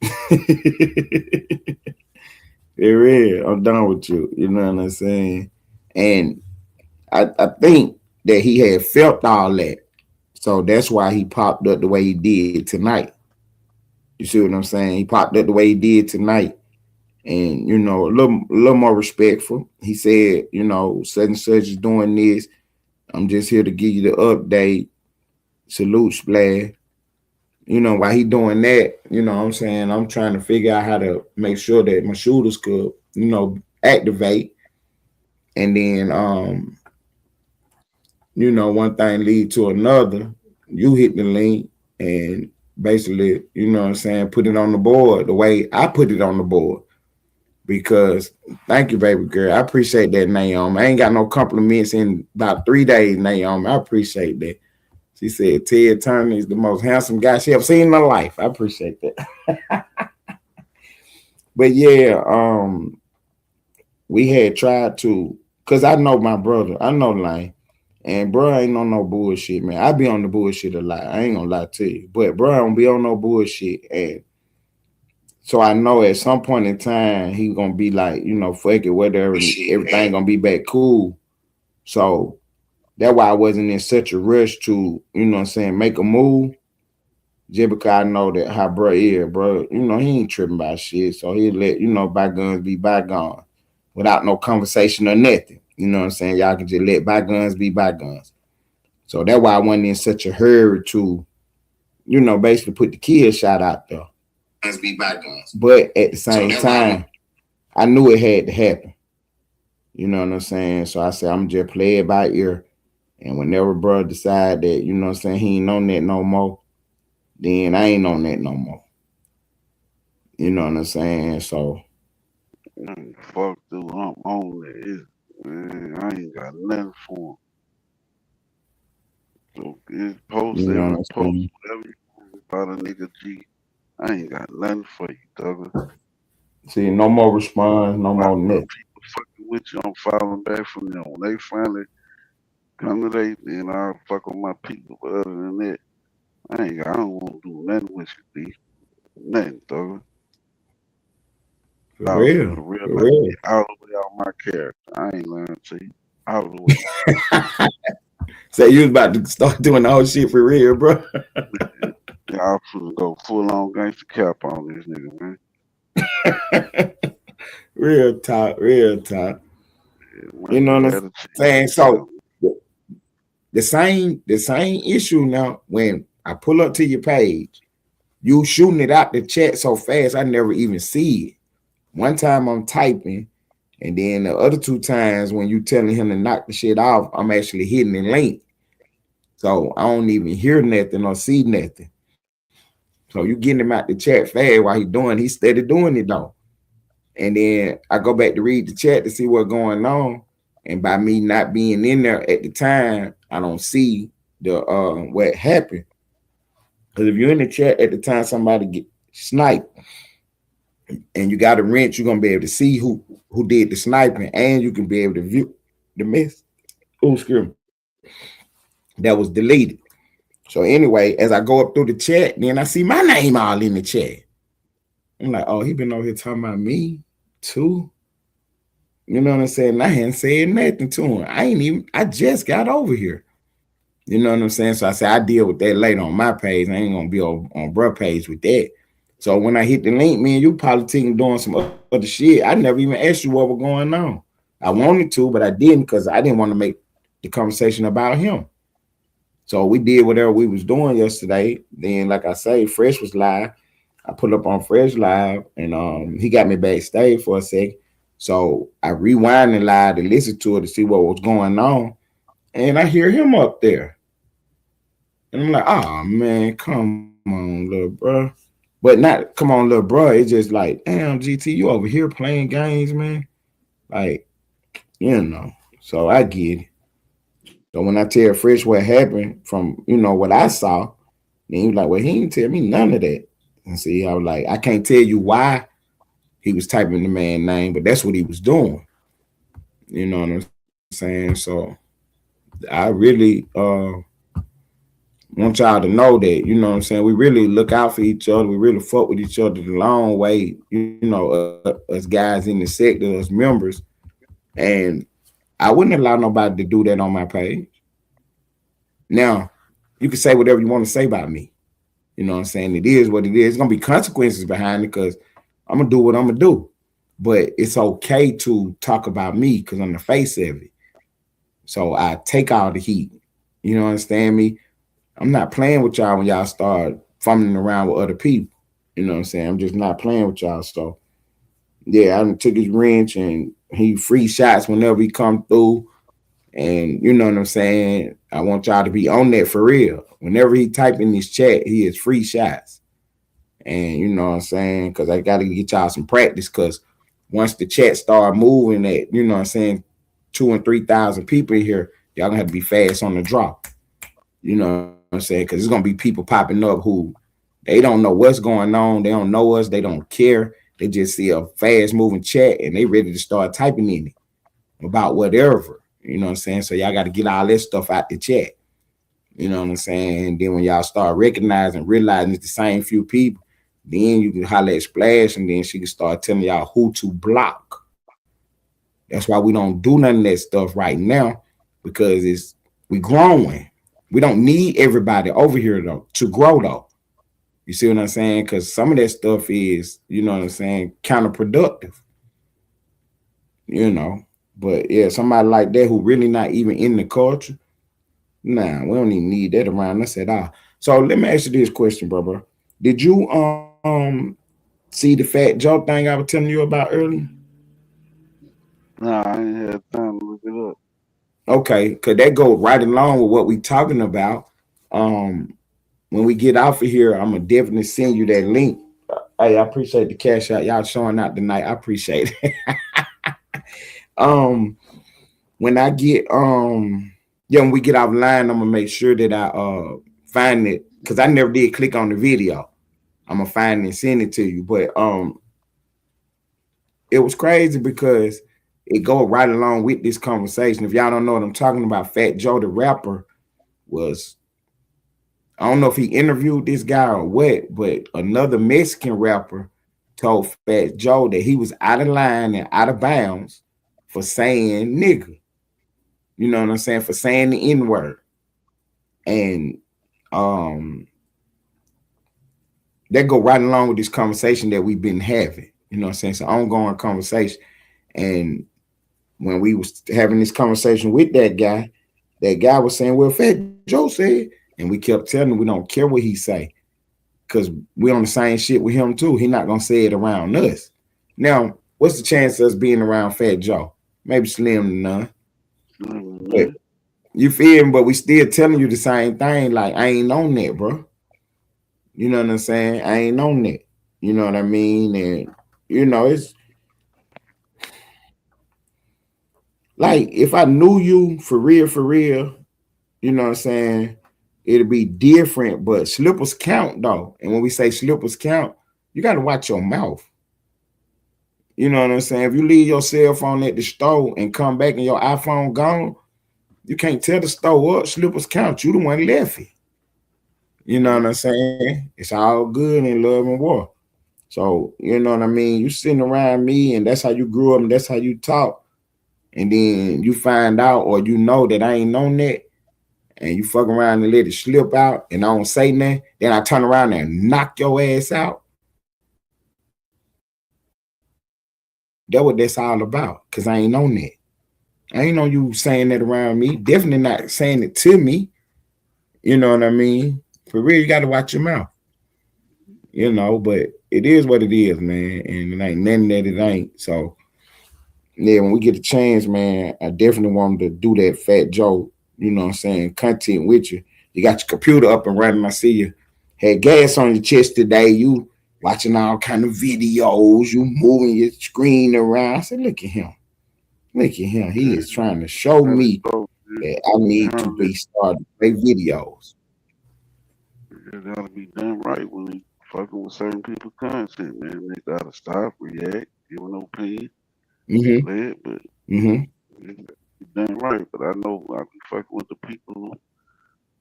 There is. I'm done with you. You know what I'm saying? And I think that he had felt all that. So that's why he popped up the way he did tonight. You see what I'm saying? He popped up the way he did tonight. And, a little more respectful. He said, such and such is doing this. I'm just here to give you the update. Salute, Splash. While he doing that, what I'm saying, I'm trying to figure out how to make sure that my shooters could, activate. And then, one thing lead to another. You hit the link and basically, what I'm saying, put it on the board the way I put it on the board. Because thank you, baby girl. I appreciate that, Naomi. I ain't got no compliments in about 3 days, Naomi. I appreciate that. She said Ted Turner is the most handsome guy she ever seen in her life. I appreciate that. But yeah, we had tried to, because I know my brother, I know Lane, And bro ain't on no bullshit, man. I be on the bullshit a lot. I ain't gonna lie to you. But bro don't be on no bullshit. And so I know at some point in time he gonna be like, fuck it, whatever, and everything gonna be back cool. So that's why I wasn't in such a rush to, make a move. Just because I know that how bro is, bro, he ain't tripping about shit. So he'll let, bygones be bygones without no conversation or nothing. You know what I'm saying? Y'all can just let bygones be bygones. So that's why I wasn't in such a hurry to, basically put the kill shot out there. Let's be bygones. But at the same time, I knew it had to happen. You know what I'm saying? So I said, I'm just play it by ear. And whenever bro decide that, he ain't on that no more, then I ain't on that no more. You know what I'm saying? So Fuck dude, I'm on it. Man, I ain't got nothing for him. So it's post you know every what I'm post, saying? whatever you want about a nigga G. I ain't got nothing for you, Douglas. See, no more response, no My more net. people fucking with you, I'm following back from them. When they finally come to they, then I'll fuck with my people. But other than that, I don't want to do nothing with you, D. Nothing, Douglas. For Out real. for real, For like real. all the way out my character. I ain't lying to you. All the way. Say you was about to start doing the whole shit for real, bro. Y'all finna go full on gangster cap on this nigga, man. Real talk, real talk. Yeah, You man, know you what I'm had a saying? chance. So the same issue now when I pull up to your page, you shooting it out the chat so fast I never even see it. One time I'm typing, and then the other two times when you telling him to knock the shit off, I'm actually hitting the link. So I don't even hear nothing or see nothing. So you getting him out the chat fast while he's steady doing it though. And then I go back to read the chat to see what's going on. And by me not being in there at the time, I don't see the what happened. Because if you're in the chat at the time somebody get sniped and you got a wrench, you're gonna be able to see who did the sniping, and you can be able to view the mess. Oh, excuse me. That was deleted. So anyway, as I go up through the chat, then I see my name all in the chat. I'm like, oh, he been over here talking about me too. You know what I'm saying? I hadn't said nothing to him. I just got over here. You know what I'm saying? So I said, I deal with that later on my page. I ain't gonna be on bro page with that. So when I hit the link, me and you politicking doing some other shit. I never even asked you what was going on. I wanted to, but I didn't because I didn't want to make the conversation about him. So we did whatever we was doing yesterday. Then, like I say, Fresh was live. I put up on Fresh Live, and he got me backstage for a sec. So I rewinded live to listen to it to see what was going on, and I hear him up there, and I'm like, "Oh man, come on, little bro." But not come on, little bro. It's just like, damn, GT, you over here playing games, man. Like, So I get it. So when I tell Fresh what happened from what I saw, then he was like, "Well, he didn't tell me none of that." And see, I was like, I can't tell you why he was typing the man name, but that's what he was doing. You know what I'm saying? So I really want y'all to know that, you know what I'm saying, we really look out for each other. We really fuck with each other the long way, us guys in the sector, us members. And I wouldn't allow nobody to do that on my page. Now, you can say whatever you want to say about me. You know what I'm saying? It is what it is. It's gonna be consequences behind it because I'm gonna do what I'm gonna do. But it's okay to talk about me because I'm the face of it. So I take all the heat. You know, understand me? I'm not playing with y'all when y'all start fumbling around with other people. You know what I'm saying? I'm just not playing with y'all. So yeah, I took his wrench and he free shots whenever he come through. And you know what I'm saying? I want y'all to be on that for real. Whenever he type in this chat, he is free shots. And you know what I'm saying? Because I got to get y'all some practice because once the chat start moving at, you know what I'm saying, 2,000 and 3,000 people in here, y'all gonna have to be fast on the drop. You know what I'm saying? Because there's gonna be people popping up who they don't know what's going on. They don't know us. They don't care. They just see a fast moving chat and they ready to start typing in it about whatever. You know what I'm saying? So y'all got to get all that stuff out the chat. You know what I'm saying? And then when y'all start recognizing, realizing it's the same few people, then you can holler at Splash, and then she can start telling y'all who to block. That's why we don't do none of that stuff right now, because we growing. We don't need everybody over here though to grow though. You see what I'm saying? Because some of that stuff is, you know what I'm saying, counterproductive. You know, but yeah, somebody like that who really not even in the culture. Nah, we don't even need that around us at all. So let me ask you this question, brother. Did you see the Fat Joe thing I was telling you about earlier? Nah, I ain't had time to look it up. Okay, cause that go right along with what we talking about. Um, when we get off of here, I'm gonna definitely send you that link. Hey, I appreciate the cash out y'all showing out tonight. I appreciate it. um, when I get yeah, when we get offline, I'm gonna make sure that I find it because I never did click on the video. I'm gonna find it and send it to you. But it was crazy because it go right along with this conversation. If y'all don't know what I'm talking about, Fat Joe the rapper was, I don't know if he interviewed this guy or what, but another Mexican rapper told Fat Joe that he was out of line and out of bounds for saying nigga. You know what I'm saying? For saying the N-word. And um that go right along with this conversation that we've been having. You know what I'm saying? It's an ongoing conversation. And when we was having this conversation with that guy was saying, well, Fat Joe said, and we kept telling him we don't care what he say, because we on the same shit with him too. He not gonna say it around us. Now, what's the chance of us being around Fat Joe? Maybe slim to none. But Mm-hmm. you feel me? But we still telling you the same thing. Like, I ain't on that, bro. You know what I'm saying? I ain't on that. You know what I mean? And it's like if I knew you for real, you know what I'm saying, it'd be different. But slippers count though. And when we say slippers count, you gotta watch your mouth. You know what I'm saying? If you leave your cell phone at the store and come back and your iPhone gone, you can't tell the store up. Slippers count. You the one left it. You know what I'm saying? It's all good in love and war. So, you know what I mean? You sitting around me and that's how you grew up and that's how you talk. And then you find out or you know that I ain't on that and you fuck around and let it slip out and I don't say nothing, then I turn around and knock your ass out. That's what that's all about. Cause I ain't on that. I ain't know you saying that around me. Definitely not saying it to me. You know what I mean? For real, you gotta watch your mouth. But it is what it is, man. And it ain't nothing that it ain't. So yeah, when we get a chance, man, I definitely want to do that Fat Joe, you know what I'm saying, content with you. You got your computer up and running. I see you had gas on your chest today. You watching all kind of videos. You moving your screen around. I said, look at him. Look at him. He is Yeah, trying to show gotta me go, man. that I need to Gotta, be starting to play videos. it gotta be done right when they fucking with certain people content, man. They gotta stop, react, give an opinion, Mm-hmm. play it, but Mm-hmm. it gotta be done right. But I know I be fucking with the people who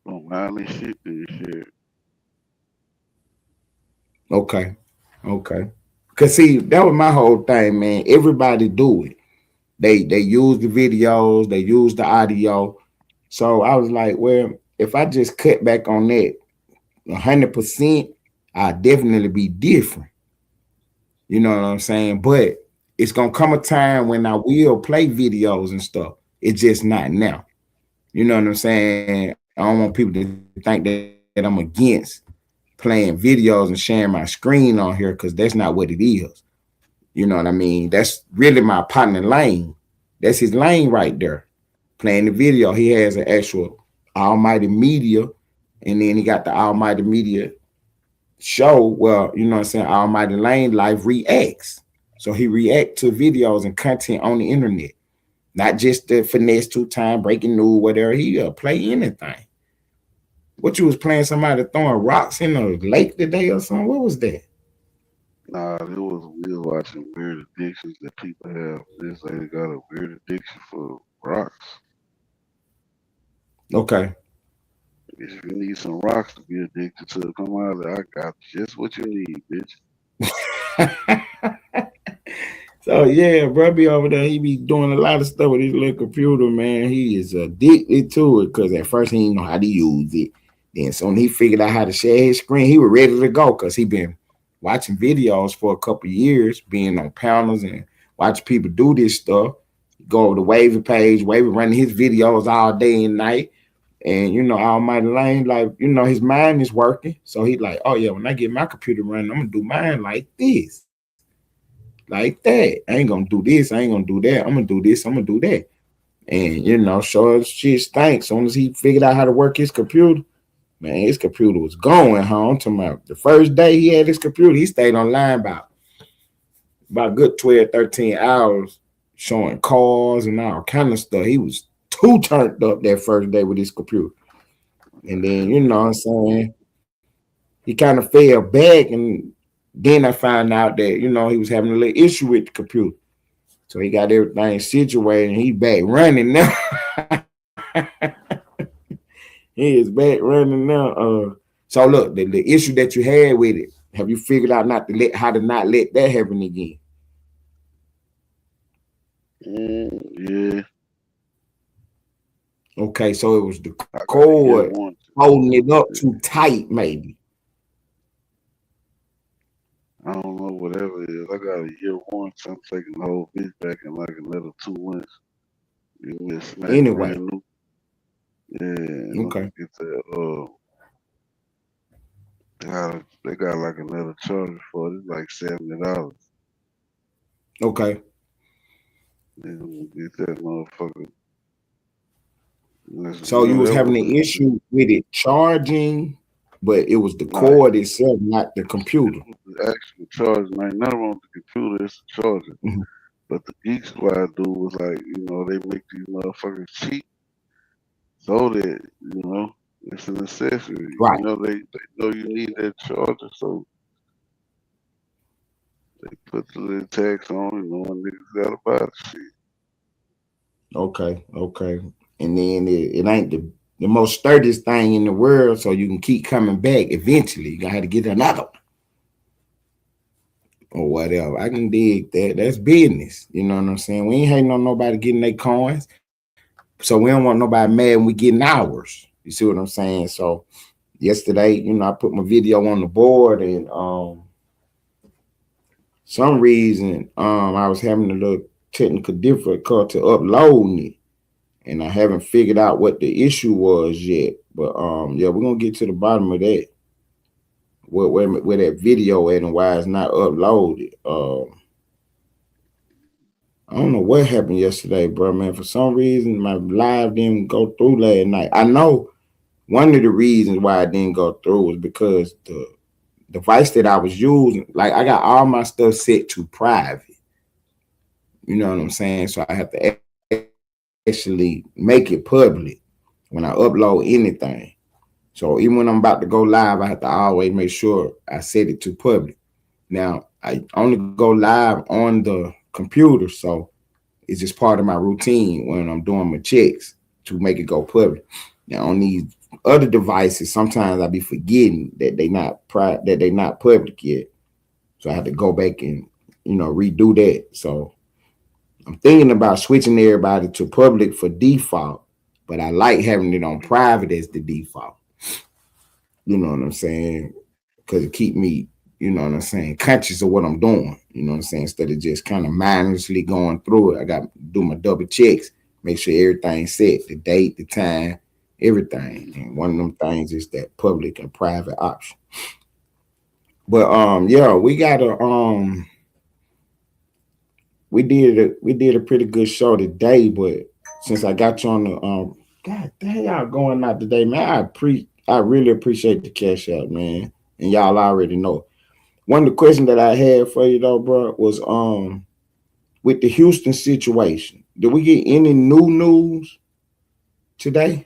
don't mind this shit and shit. Okay. Okay. Cause see, that was my whole thing, man. Everybody do it. They use the videos, they use the audio. So I was like, well, if I just cut back on that 100%, I definitely be different. You know what I'm saying? But it's gonna come a time when I will play videos and stuff. It's just not now. You know what I'm saying? I don't want people to think that I'm against playing videos and sharing my screen on here because that's not what it is. You know what I mean? That's really my partner lane. That's his lane right there. Playing the video. He has an actual Almighty Media, and then he got the Almighty Media show. Well, you know what I'm saying? Almighty Lane Live reacts. So he react to videos and content on the internet, not just the finesse two time breaking news, whatever. He play anything. What you was playing? Somebody throwing rocks in the lake today or something? What was that? Nah, it was we was watching weird addictions that people have. This lady got a weird addiction for rocks. Okay. If you need some rocks to be addicted to, come out. I got just what you need, bitch. So yeah, bro, be over there. He be doing a lot of stuff with his little computer, man. He is addicted to it because at first he didn't know how to use it. Then soon he figured out how to share his screen. He was ready to go because he been watching videos for a couple of years, being on panels and watching people do this stuff. Go over the Wavy page, Wavy running his videos all day and night. And Almighty Lane, like, his mind is working. So he's like, oh yeah, when I get my computer running, I'm gonna do mine like this. Like that. I ain't gonna do this. I ain't gonna do that. I'm gonna do this. I'm gonna do that. And sure shit stinks. As soon as he figured out how to work his computer, man, his computer was going home. To my the first day he had his computer, he stayed online about good 12, 13 hours showing cars and all kind of stuff. He was too turned up that first day with his computer. And then, what I'm saying, he kind of fell back, and then I found out that, he was having a little issue with the computer. So he got everything situated and he back running now. He is back running now. So look, the issue that you had with it, have you figured out how to not let that happen again? Yeah. Okay, so it was the cord holding it up too tight, maybe. I don't know, whatever it is. I got a year warranty. I'm taking the whole bitch back in like another 2 months. You will smack Anyway. brand new. Yeah. Okay. Get that. They got like another charger for it. It's like $70. Okay. And get that motherfucker. So you was having an issue with it charging, but it was the cord itself, not the computer. The actual charger, ain't nothing wrong with the computer. It's the charger. Mm-hmm. But the Geek Squad dude was like, they make these motherfuckers cheap so that it's an accessory. Right. They know you need that charger, so they put the little tax on, when niggas gotta buy the shit. Okay. And then it ain't the most sturdiest thing in the world, so you can keep coming back eventually. You gotta have to get another one. Or whatever. I can dig that. That's business. You know what I'm saying? We ain't hating on nobody getting their coins. So we don't want nobody mad when we getting ours. You see what I'm saying? So yesterday, I put my video on the board, and some reason I was having a little technical difficulty uploading it. And I haven't figured out what the issue was yet. But yeah, we're gonna get to the bottom of that. Where that video at and why it's not uploaded. I don't know what happened yesterday, bro, man. For some reason, my live didn't go through last night. I know one of the reasons why it didn't go through was because the device that I was using, like I got all my stuff set to private. You know what I'm saying? So I have to actually make it public when I upload anything. So even when I'm about to go live, I have to always make sure I set it to public. Now, I only go live on the computer, so it's just part of my routine when I'm doing my checks to make it go public. Now, on these other devices, sometimes I be forgetting that they not public yet. So I have to go back and redo that. So I'm thinking about switching everybody to public for default, but I like having it on private as the default. You know what I'm saying? Because it keep me, conscious of what I'm doing. You know what I'm saying? Instead of just kind of mindlessly going through it, I got to do my double checks, make sure everything's set, the date, the time, everything. And one of them things is that public and private option. But yeah, we got a we did a pretty good show today, but since I got you on the God damn, y'all going out today, man. I really appreciate the cash out, man. And y'all already know. One of the questions that I had for you though, bro, was with the Houston situation. Did we get any new news today?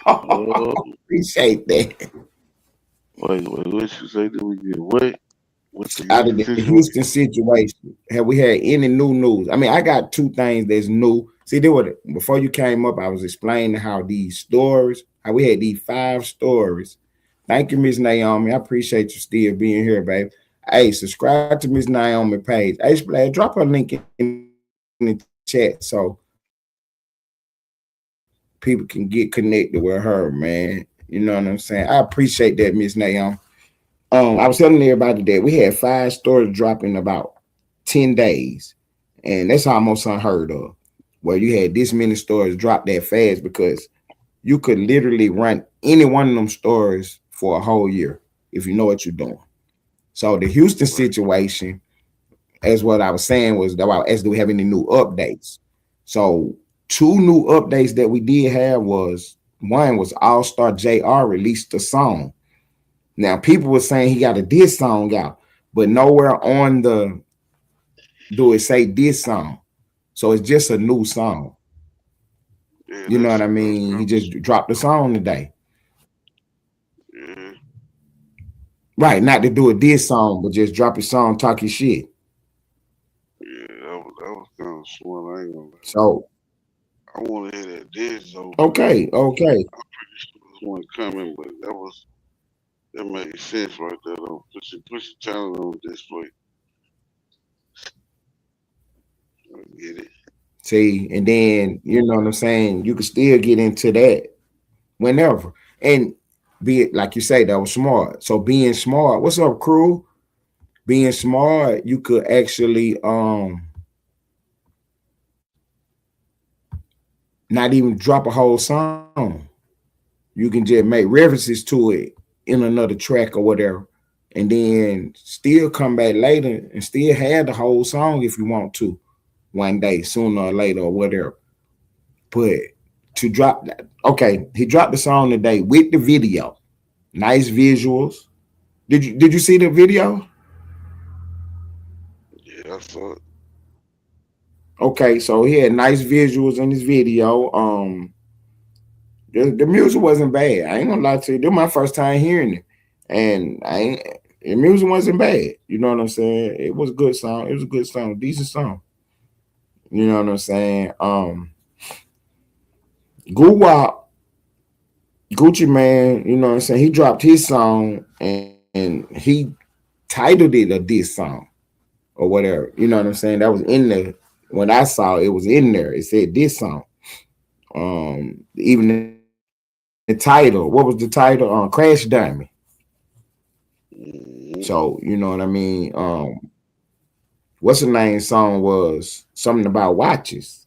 Appreciate that. Wait, what you say? Did we get what? With the Out of Houston the Houston situation. situation, have we had any new news? I mean, I got two things that's new. See, there were before you came up, I was explaining how these stories, how we had these five stories. Thank you, Miss Naomi. I appreciate you still being here, babe. Hey, subscribe to Miss Naomi page. Hey, Splash, drop her link in the chat so people can get connected with her, man. You know what I'm saying? I appreciate that, Miss Naomi. I was telling everybody that we had five stories dropping about 10 days, and that's almost unheard of. Where you had this many stories drop that fast because you could literally run any one of them stories for a whole year if you know what you're doing. So the Houston Right. situation, as what I was saying, was that I asked, do we have any new updates? So two new updates that we did have was one was All Star Jr. released a song. Now people were saying he got a diss song out, but nowhere on the do it say diss song. So it's just a new song. Yeah, You know what I that's mean? He kind just dropped the song today. of yeah, Right, not to do a diss song, but just drop his song, talk your shit. yeah. That was kind of smart. I ain't gonna lie. So I want to hear that diss though, but okay. I'm pretty sure there's one coming. But that made sense right there though. Put your talent on display. I get it. See, and then you know what I'm saying. You can still get into that whenever, and be it like you say that was smart. So being smart, what's up, crew? Being smart, you could actually not even drop a whole song. You can just make references to it in another track or whatever, and then still come back later and still have the whole song if you want to one day, sooner or later or whatever. But to drop that, okay, he dropped the song today with the video, nice visuals. Did you see the video? Yeah, I saw it. Okay, so he had nice visuals in his video. The music wasn't bad. I ain't gonna lie to you. This was my first time hearing it, and I ain't. The music wasn't bad. You know what I'm saying? It was a good song. It was a good song, decent song. You know what I'm saying? Guwap, Gucci Man. You know what I'm saying? He dropped his song and he titled it a diss song or whatever. You know what I'm saying? That was in the when I saw it was in there. It said this song. Even the title. What was the title? Crash Diamond. So Mm-hmm. you know what I mean. What's the name song was something about watches.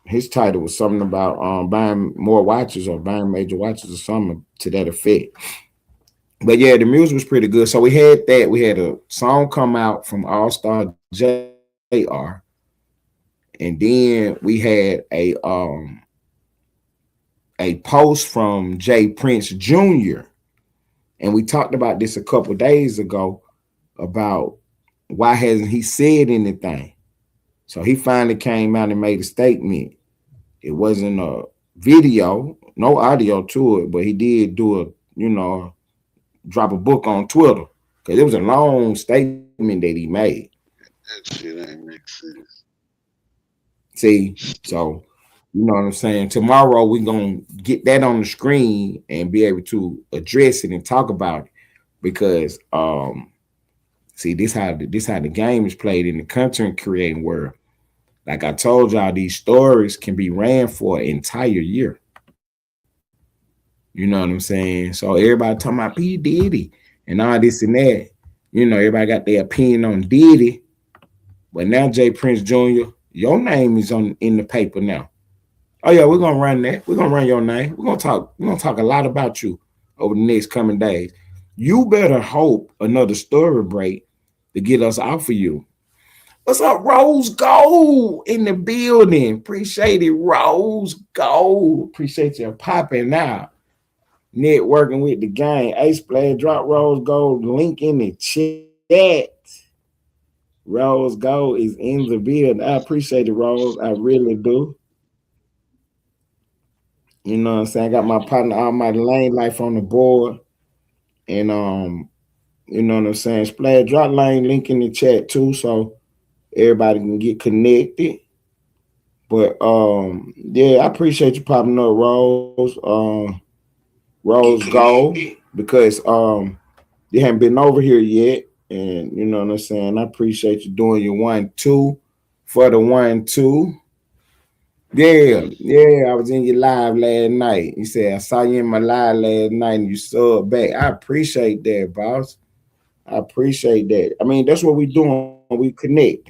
His title was something about buying more watches or buying major watches or something to that effect. But yeah, the music was pretty good. So we had that. We had a song come out from All Star Jr. And then we had a post from Jay Prince Jr. And we talked about this a couple days ago about why hasn't he said anything. So he finally came out and made a statement. It wasn't a video, no audio to it, but he did do a, drop a book on Twitter because it was a long statement that he made. That shit ain't make sense. See, Stupid. so you know what I'm saying. Tomorrow we're gonna get that on the screen and be able to address it and talk about it because see this how the game is played in the content creating world. Like I told y'all, these stories can be ran for an entire year. You know what I'm saying? So everybody talking about P Diddy and all this and that. Everybody got their opinion on Diddy, but now Jay Prince Jr., your name is on in the paper now. Oh yeah, we're gonna run that. We're gonna run your name. We're gonna talk a lot about you over the next coming days. You better hope another story break to get us off of you. What's up, Rose Gold in the building? Appreciate it, Rose Gold. Appreciate you popping out. Networking with the gang. Ace Player, drop Rose Gold link in the chat. Rose Gold is in the building. I appreciate it, Rose. I really do. You know what I'm saying? I got my partner Almighty Lane Life on the board. And You know what I'm saying? Splash drop lane link in the chat too, so everybody can get connected. But yeah, I appreciate you popping up, Rose. Rose Gold, because you haven't been over here yet, and you know what I'm saying. I appreciate you doing your 1-2 for the 1-2. Yeah, yeah, I was in your live last night. You said I saw you in my live last night, and you subbed back. I appreciate that, boss. I appreciate that. I mean, that's what we doing. We connect.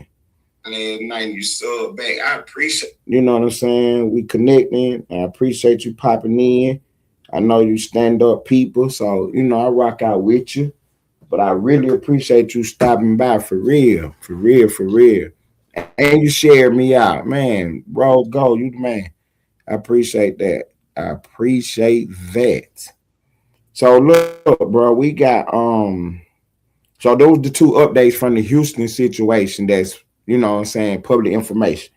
Last night you sub back. I appreciate. You know what I'm saying? We connecting. I appreciate you popping in. I know you stand up people, so you know I rock out with you. But I really appreciate you stopping by for real, for real, for real. And you shared me out, man. Roll go, you the man. I appreciate that. I appreciate that. So look, bro, we got so those the two updates from the Houston situation that's, you know what I'm saying, public information.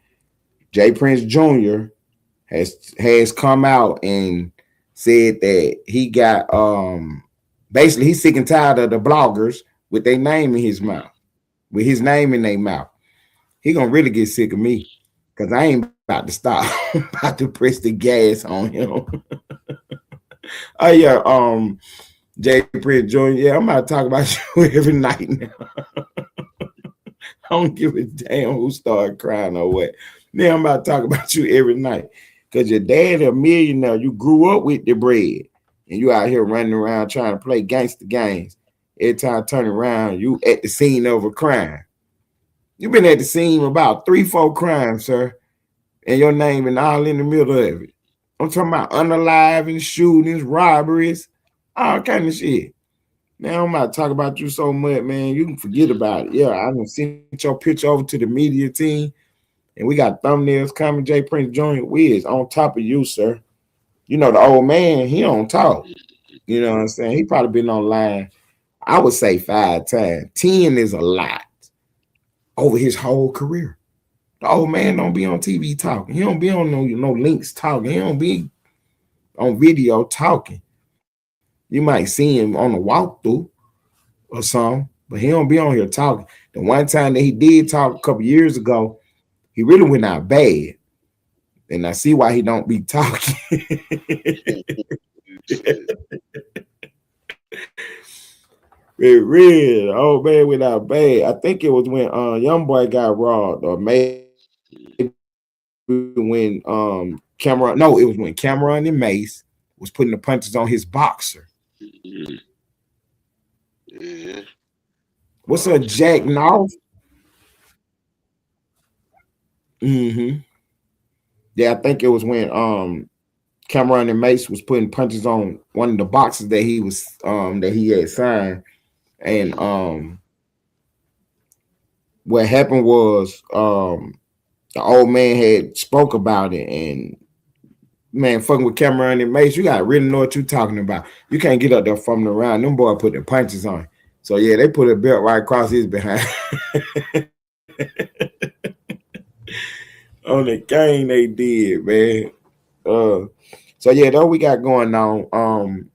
Jay Prince Jr. has come out and said that he got basically he's sick and tired of the bloggers with their name in his mouth, with his name in their mouth. He gonna really get sick of me because I ain't about to stop. I'm about to press the gas on him. Oh yeah, Jay Prince Jr. Yeah, I'm about to talk about you every night now. I don't give a damn who started crying or what. Now I'm about to talk about you every night. Cause your dad a millionaire. You grew up with the bread. And you out here running around trying to play gangster games. Every time I turn around, you at the scene of a crime. You've been at the scene about 3, 4 crimes, sir. And your name and all in the middle of it. I'm talking about unaliving, shootings, robberies, all kind of shit. Now I'm about to talk about you so much, man. You can forget about it. Yeah, I done sent your picture over to the media team, and we got thumbnails coming. Jay Prince Jr. We is on top of you, sir. You know the old man, he don't talk. You know what I'm saying? He probably been online, I would say 5 times. 10 is a lot over his whole career. The old man don't be on TV talking. He don't be on no links talking. He don't be on video talking. You might see him on the walkthrough or something, but he don't be on here talking. The one time that he did talk a couple years ago, he really went out bad. And I see why he don't be talking. It real. Oh man went out bad. I think it was when young boy got robbed, or maybe when Cameron, no, it was when Cameron and Mace was putting the punches on his boxer. Yeah. What's up, Jack North? Mm-hmm. Yeah, I think it was when Cameron and Mace was putting punches on one of the boxes that he had signed. And what happened was the old man had spoke about it, and man, fucking with Cameron and Mace, you gotta really know what you're talking about. You can't get up there from the round. Them boy put the punches on. So yeah, they put a belt right across his behind. On the game they did, man. Uh so yeah, though we got going on.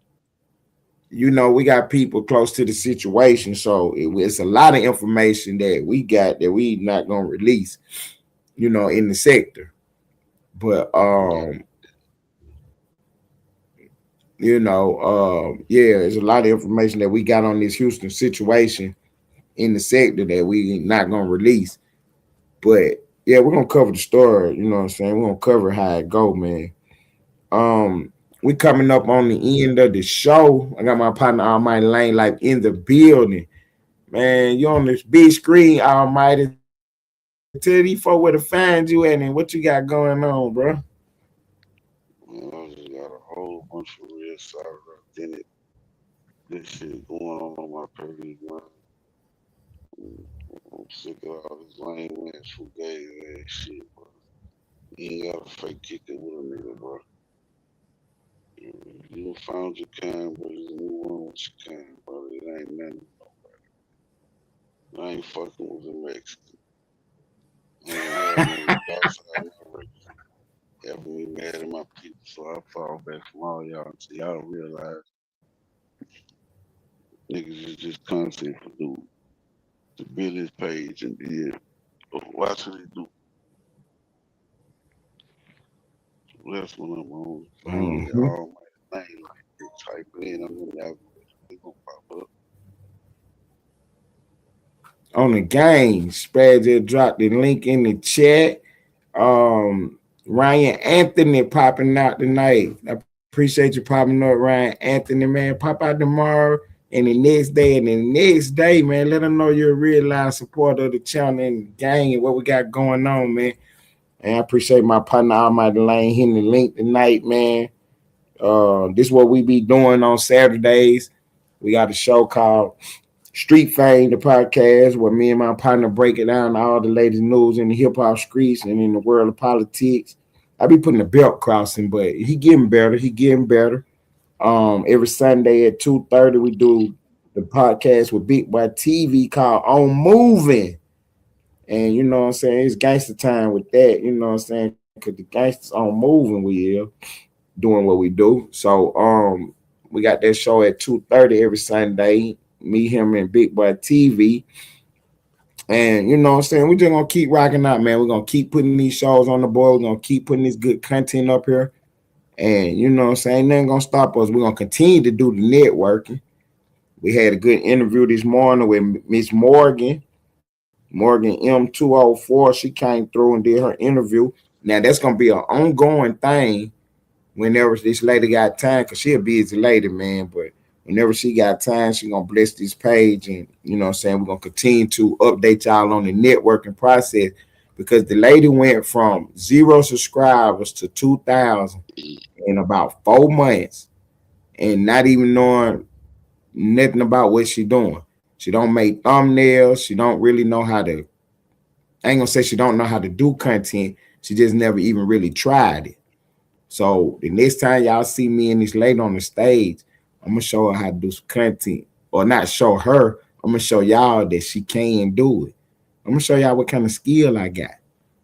You know, we got people close to the situation, so it's a lot of information that we got that we not gonna release, you know, in the sector. But yeah, there's a lot of information that we got on this Houston situation in the sector that we not gonna release. But yeah, we're gonna cover the story, you know what I'm saying? We're gonna cover how it go, man. We coming up on the end of the show. I got my partner Almighty Lane like in the building. Man, you on this big screen, Almighty. Tell these folks where to find you at and what you got going on, bro. I just got a whole bunch of real solid authentic good shit going on my page, man. I'm sick of all this lame ass who gave ass shit, bro. You ain't got a fake kick it with a nigga, bro. You found your kind, but just move on with your kind, bro. It ain't nothing. I ain't fucking with the Mexican. I ain't gonna have no outside my race. Having me mad at my people, so I fall back from all y'all until y'all realize Niggas is just content for dude to build his page and then watch what he do. That's what I'm on. Find the Mm-hmm. almighty name like this. Type it in on the algorithm. It's gonna pop up. On the game, Spaz just dropped the link in the chat. Ryan Anthony popping out tonight. I appreciate you popping up, Ryan Anthony, man. Pop out tomorrow and the next day and the next day, man. Let them know you're a real live supporter of the channel and the gang and what we got going on, man. And I appreciate my partner Almighty Lane hitting the link tonight, man. This is what we be doing on Saturdays. We got a show called Street Fame, the podcast, where me and my partner break it down all the latest news in the hip hop streets and in the world of politics. I be putting the belt crossing, but he getting better. He getting better. Every Sunday at 2:30, we do the podcast with Big Boy TV called On Moving. And you know what I'm saying? It's gangster time with that. You know what I'm saying? Because the gangsters on moving, we are doing what we do. So we got that show at 2:30 every Sunday. Me, him, and Big Boy TV. And you know what I'm saying? We're just gonna keep rocking out, man. We're gonna keep putting these shows on the board. We're gonna keep putting this good content up here. And you know what I'm saying? Nothing gonna stop us. We're gonna continue to do the networking. We had a good interview this morning with Miss Morgan M204. She came through and did her interview. Now that's gonna be an ongoing thing whenever this lady got time, because she a busy lady, man. But whenever she got time, she gonna bless this page, and you know what I'm saying, we're gonna continue to update y'all on the networking process, because the lady went from 0 subscribers to 2,000 in about 4 months, and not even knowing nothing about what she doing. She don't make thumbnails. She don't really know how to. I ain't gonna say she don't know how to do content. She just never even really tried it. So the next time y'all see me and this lady on the stage, I'm gonna show her how to do some content, or not show her. I'm gonna show y'all that she can do it. I'm gonna show y'all what kind of skill I got.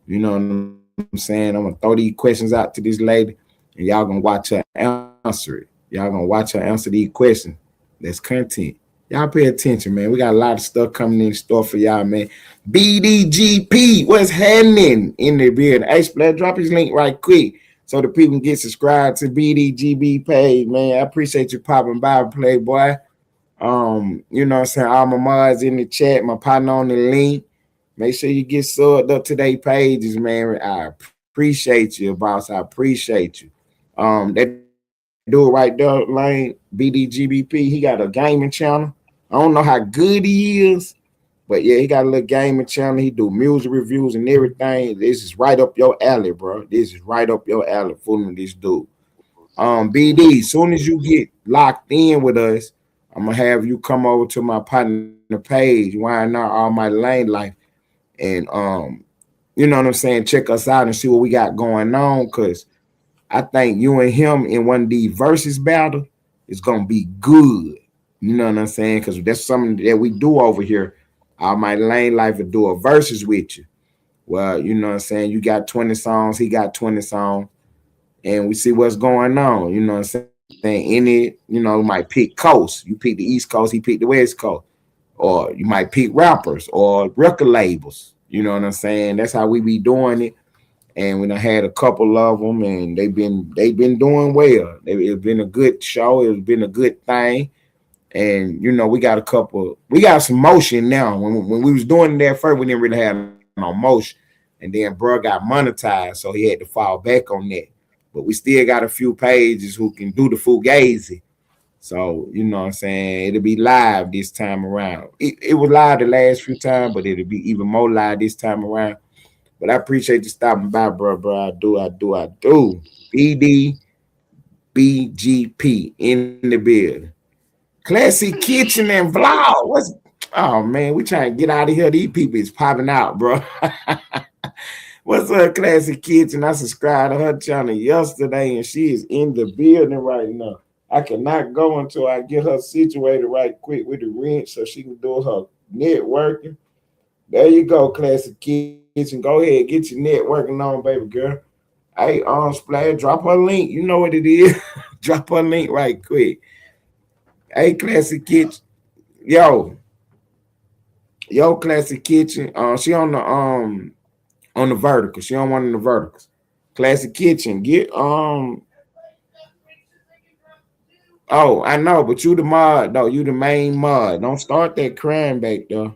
You know what I'm saying? I'm gonna throw these questions out to this lady, and y'all gonna watch her answer it. Y'all gonna watch her answer these questions. That's content. Y'all pay attention, man. We got a lot of stuff coming in the store for y'all, man. BDGP, what's happening in the building? Hey, Splat, drop his link right quick so the people can get subscribed to BDGB page, man. I appreciate you popping by, Playboy. You know what I'm saying? All my mods in the chat, my partner on the link. Make sure you get subbed up to their pages, man. I appreciate you, boss. I appreciate you. That dude right there, Lane, BDGBP, he got a gaming channel. I don't know how good he is, but yeah, he got a little gaming channel. He do music reviews and everything. This is right up your alley, bro. This is right up your alley, fooling this dude. BD, soon as you get locked in with us, I'm gonna have you come over to my partner page, Why Not All My Lane Life, and you know what I'm saying, check us out and see what we got going on. Cause I think you and him in one of these versus battle is gonna be good. You know what I'm saying? Because that's something that we do over here. All My Lane Life will do a versus with you. Well, you know what I'm saying? You got 20 songs, he got 20 songs, and we see what's going on. You know what I'm saying? Any, you know, might pick coast. You pick the East Coast, he picked the West Coast. Or you might pick rappers or record labels. You know what I'm saying? That's how we be doing it. And we done had a couple of them, and they've been doing well. It's been a good show. It's been a good thing. And you know, we got some motion now. When we was doing that first, we didn't really have no motion. And then bro got monetized, so he had to fall back on that. But we still got a few pages who can do the fugazi. So, you know what I'm saying? It'll be live this time around. It was live the last few times, but it'll be even more live this time around. But I appreciate you stopping by, bro. I do. BDBGP in the building. Classic Kitchen and Vlog. Oh man, we trying to get out of here. These people is popping out, bro. What's up, Classic Kitchen? I subscribed to her channel yesterday, and she is in the building right now. I cannot go until I get her situated right quick with the rent so she can do her networking. There you go, Classic Kitchen. Go ahead, get your networking on, baby girl. Hey, Splash, drop her link. You know what it is. Drop her link right quick. Hey, Classic Kitchen. Yo, Classic Kitchen. She on the vertical. She on one of the verticals. Classic Kitchen. Get Oh, I know, but you the mod though. You the main mod. Don't start that crime back there.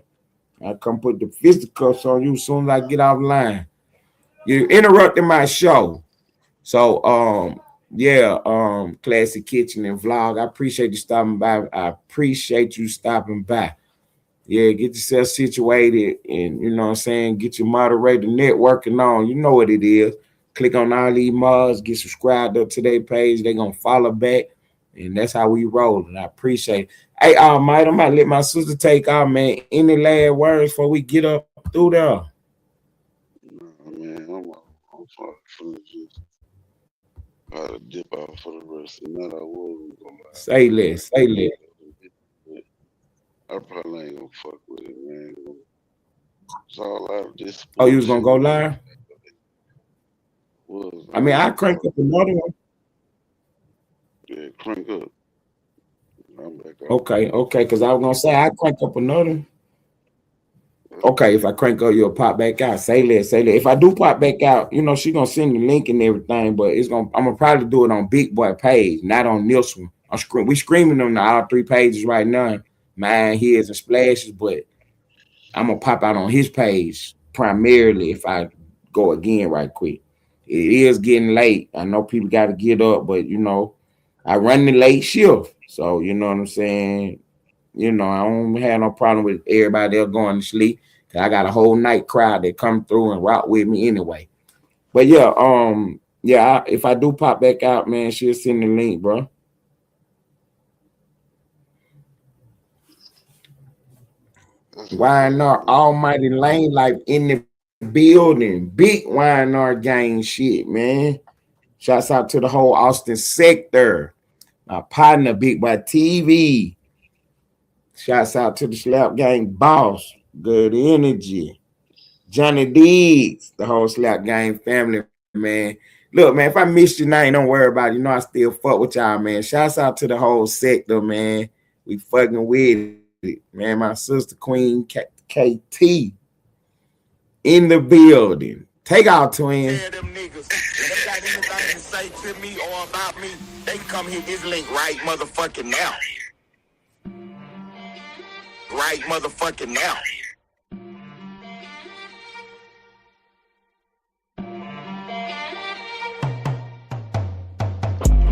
I come put the fisticuffs on you as soon as I get off line. You interrupted my show. So Classic Kitchen and Vlog. I appreciate you stopping by. Yeah, get yourself situated and you know what I'm saying, get your moderator networking on. You know what it is. Click on all these mods, get subscribed up to their page. They're gonna follow back. And that's how we roll. And I appreciate it. Hey, Mike, I might let my sister take off, man. Any last words before we get up through there? Nah, man, I'm fucking just gotta dip out for the rest of the night. I was gonna say less. I probably ain't gonna fuck with it, man. It's all out of this. Oh, you was gonna go live? I mean, I crank up another one. Yeah, crank up. I'm back up. Okay, because I was gonna say I crank up another. Okay, if I crank up, you'll pop back out. Say less. If I do pop back out, you know, she gonna send the link and everything, but I'm gonna probably do it on Big Boy page, not on this one. We screaming on all 3 pages right now. Mine, his, and Splashes, but I'm gonna pop out on his page primarily if I go again right quick. It is getting late. I know people got to get up, but you know, I run the late shift, so you know what I'm saying. You know, I don't have no problem with everybody else going to sleep. Cause I got a whole night crowd that come through and rock with me anyway. But if I do pop back out, man, she'll send the link, bro. YNR Almighty Lane Life in the building. Big YNR gang shit, man. Shouts out to the whole Austin sector. My partner, Big Boy TV. Shouts out to the Slap Gang boss. Good energy. Johnny Diggs, the whole Slap Gang family, man. Look, man, if I missed your name, don't worry about it. You know I still fuck with y'all, man. Shouts out to the whole sector, man. We fucking with it, man. My sister, Queen KT, in the building. Take out, twin. Yeah, them niggas. If they got anything to say to me or about me, they can come hit this link right motherfucking now. Right motherfucking now.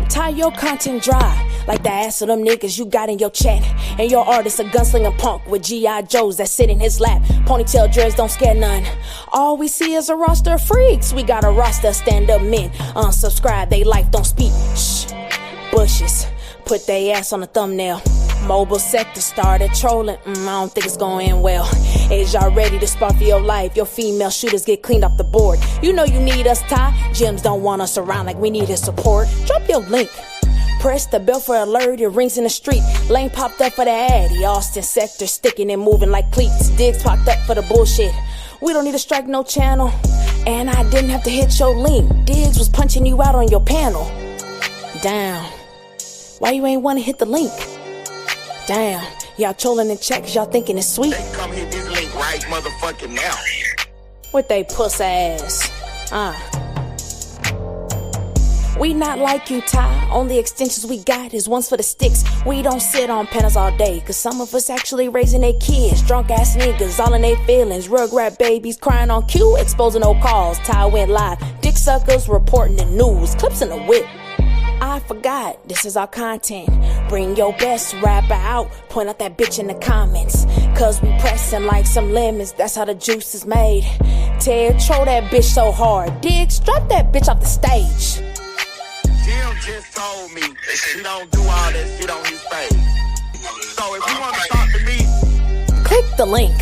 Tie your content dry like the ass of them niggas you got in your chat. And your artist a gunslinger punk with G.I. Joes that sit in his lap. Ponytail dreads don't scare none. All we see is a roster of freaks. We got a roster of stand-up men. Unsubscribe, they life don't speak. Shh, bushes, put they ass on the thumbnail. Mobile sector started trolling. I don't think it's going to end well. Is y'all ready to spar for your life? Your female shooters get cleaned off the board. You know you need us, Ty. Gyms don't want us around like we need his support. Drop your link. Press the bell for alert, it rings in the street. Lane popped up for the addy. Austin sector sticking and moving like cleats. Diggs popped up for the bullshit. We don't need to strike no channel. And I didn't have to hit your link. Diggs was punching you out on your panel. Damn. Why you ain't want to hit the link? Damn, y'all trolling in chat cause y'all thinking it's sweet. They come hit this link right motherfucking now. With they puss ass. We not like you, Ty. Only extensions we got is ones for the sticks. We don't sit on panels all day, cause some of us actually raising their kids. Drunk ass niggas, all in their feelings. Rugrat babies crying on cue, exposing no calls. Ty went live. Dick suckers reporting the news. Clips in the whip. I forgot, this is our content. Bring your best rapper out. Point out that bitch in the comments. Cause we pressing like some lemons. That's how the juice is made. Ted, troll that bitch so hard. Diggs, drop that bitch off the stage. Jim just told me he don't do all that shit on his page. So if you want to talk to me, click the link.